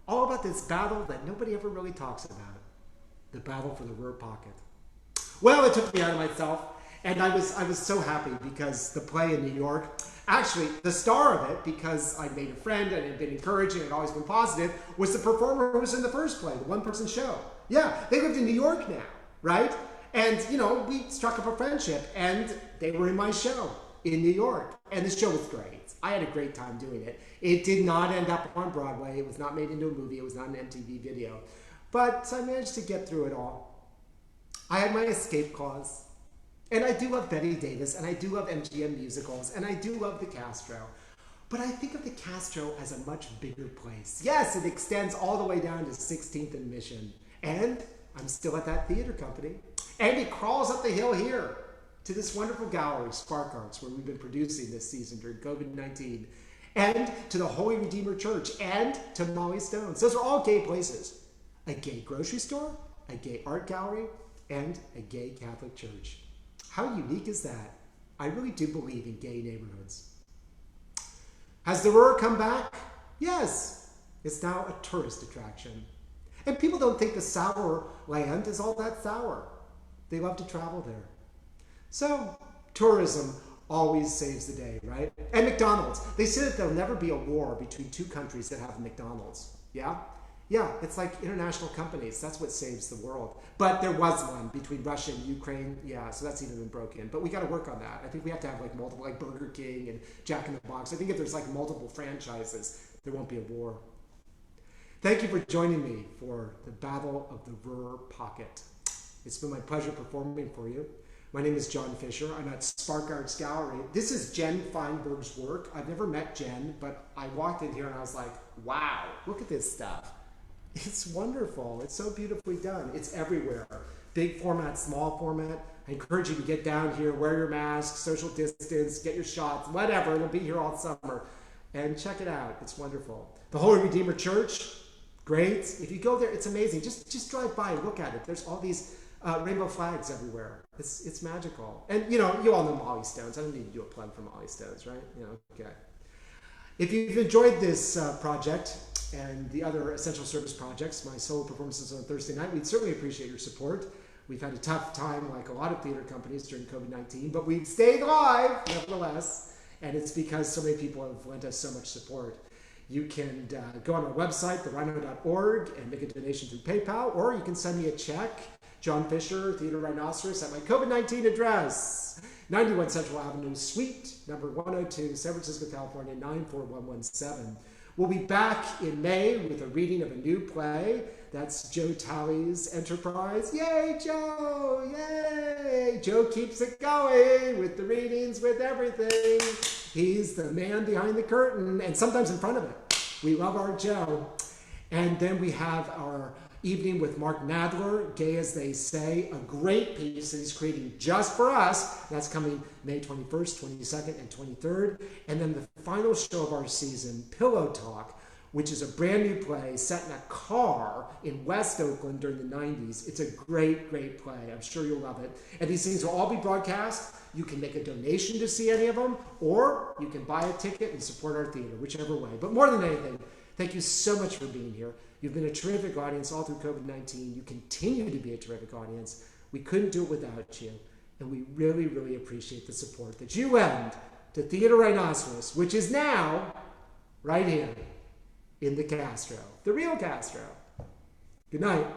Speaker 1: All about this battle that nobody ever really talks about. The battle for the Ruhr pocket. Well, it took me out of myself, and I was so happy because the play in New York, actually the star of it, because I made a friend and it had been encouraging and always been positive, was the performer who was in the first play, the one-person show. Yeah, they lived in New York now, right? And, you know, we struck up a friendship, and they were in my show in New York, and the show was great. I had a great time doing it. It did not end up on Broadway. It was not made into a movie. It was not an MTV video. But I managed to get through it all. I had my escape clause. And I do love Betty Davis, and I do love MGM musicals, and I do love the Castro. But I think of the Castro as a much bigger place. Yes, it extends all the way down to 16th and Mission. And I'm still at that theater company. And it crawls up the hill here to this wonderful gallery, Spark Arts, where we've been producing this season during COVID-19. And to the Holy Redeemer Church, and to Molly Stone's. Those are all gay places. A gay grocery store, a gay art gallery, and a gay Catholic church. How unique is that? I really do believe in gay neighborhoods. Has the Ruhr come back? Yes. It's now a tourist attraction. And people don't think the sour land is all that sour. They love to travel there. So, tourism always saves the day, right? And McDonald's. They say that there'll never be a war between two countries that have McDonald's. Yeah? Yeah, it's like international companies. That's what saves the world. But there was one between Russia and Ukraine. Yeah, so that's even been broken. But we got to work on that. I think we have to have like multiple, like Burger King and Jack in the Box. I think if there's like multiple franchises, there won't be a war. Thank you for joining me for the Battle of the Ruhr Pocket. It's been my pleasure performing for you. My name is John Fisher. I'm at Spark Arts Gallery. This is Jen Feinberg's work. I've never met Jen, but I walked in here and I was like, wow, look at this stuff. It's wonderful. It's so beautifully done. It's everywhere. Big format, small format. I encourage you to get down here, wear your mask, social distance, get your shots, whatever. It'll be here all summer. And check it out. It's wonderful. The Holy Redeemer Church, great. If you go there, it's amazing. Just drive by and look at it. There's all these rainbow flags everywhere. It's magical. And, you know, you all know Molly Stone's. I don't need to do a plug for Molly Stone's, right? You know, okay. If you've enjoyed this project and the other essential service projects, my solo performances on Thursday night, we'd certainly appreciate your support. We've had a tough time, like a lot of theater companies, during COVID-19, but we've stayed alive, nevertheless, and it's because so many people have lent us so much support. You can go on our website, therhino.org, and make a donation through PayPal, or you can send me a check, John Fisher, Theater Rhinoceros, at my COVID-19 address, 91 Central Avenue, Suite number 102, San Francisco, California, 94117. We'll be back in May with a reading of a new play. That's Joe Talley's Enterprise. Yay, Joe! Yay! Joe keeps it going with the readings, with everything. He's the man behind the curtain, and sometimes in front of it. We love our Joe. And then we have our evening with Mark Nadler, Gay as They Say, a great piece that he's creating just for us. That's coming May 21st, 22nd, and 23rd. And then the final show of our season, Pillow Talk, which is a brand new play set in a car in West Oakland during the 90s. It's a great, great play. I'm sure you'll love it. And these things will all be broadcast. You can make a donation to see any of them, or you can buy a ticket and support our theater, whichever way. But more than anything, thank you so much for being here. You've been a terrific audience all through COVID-19. You continue to be a terrific audience. We couldn't do it without you. And we really, really appreciate the support that you lend to Theater Rhinoceros, which is now right here in the Castro, the real Castro. Good night.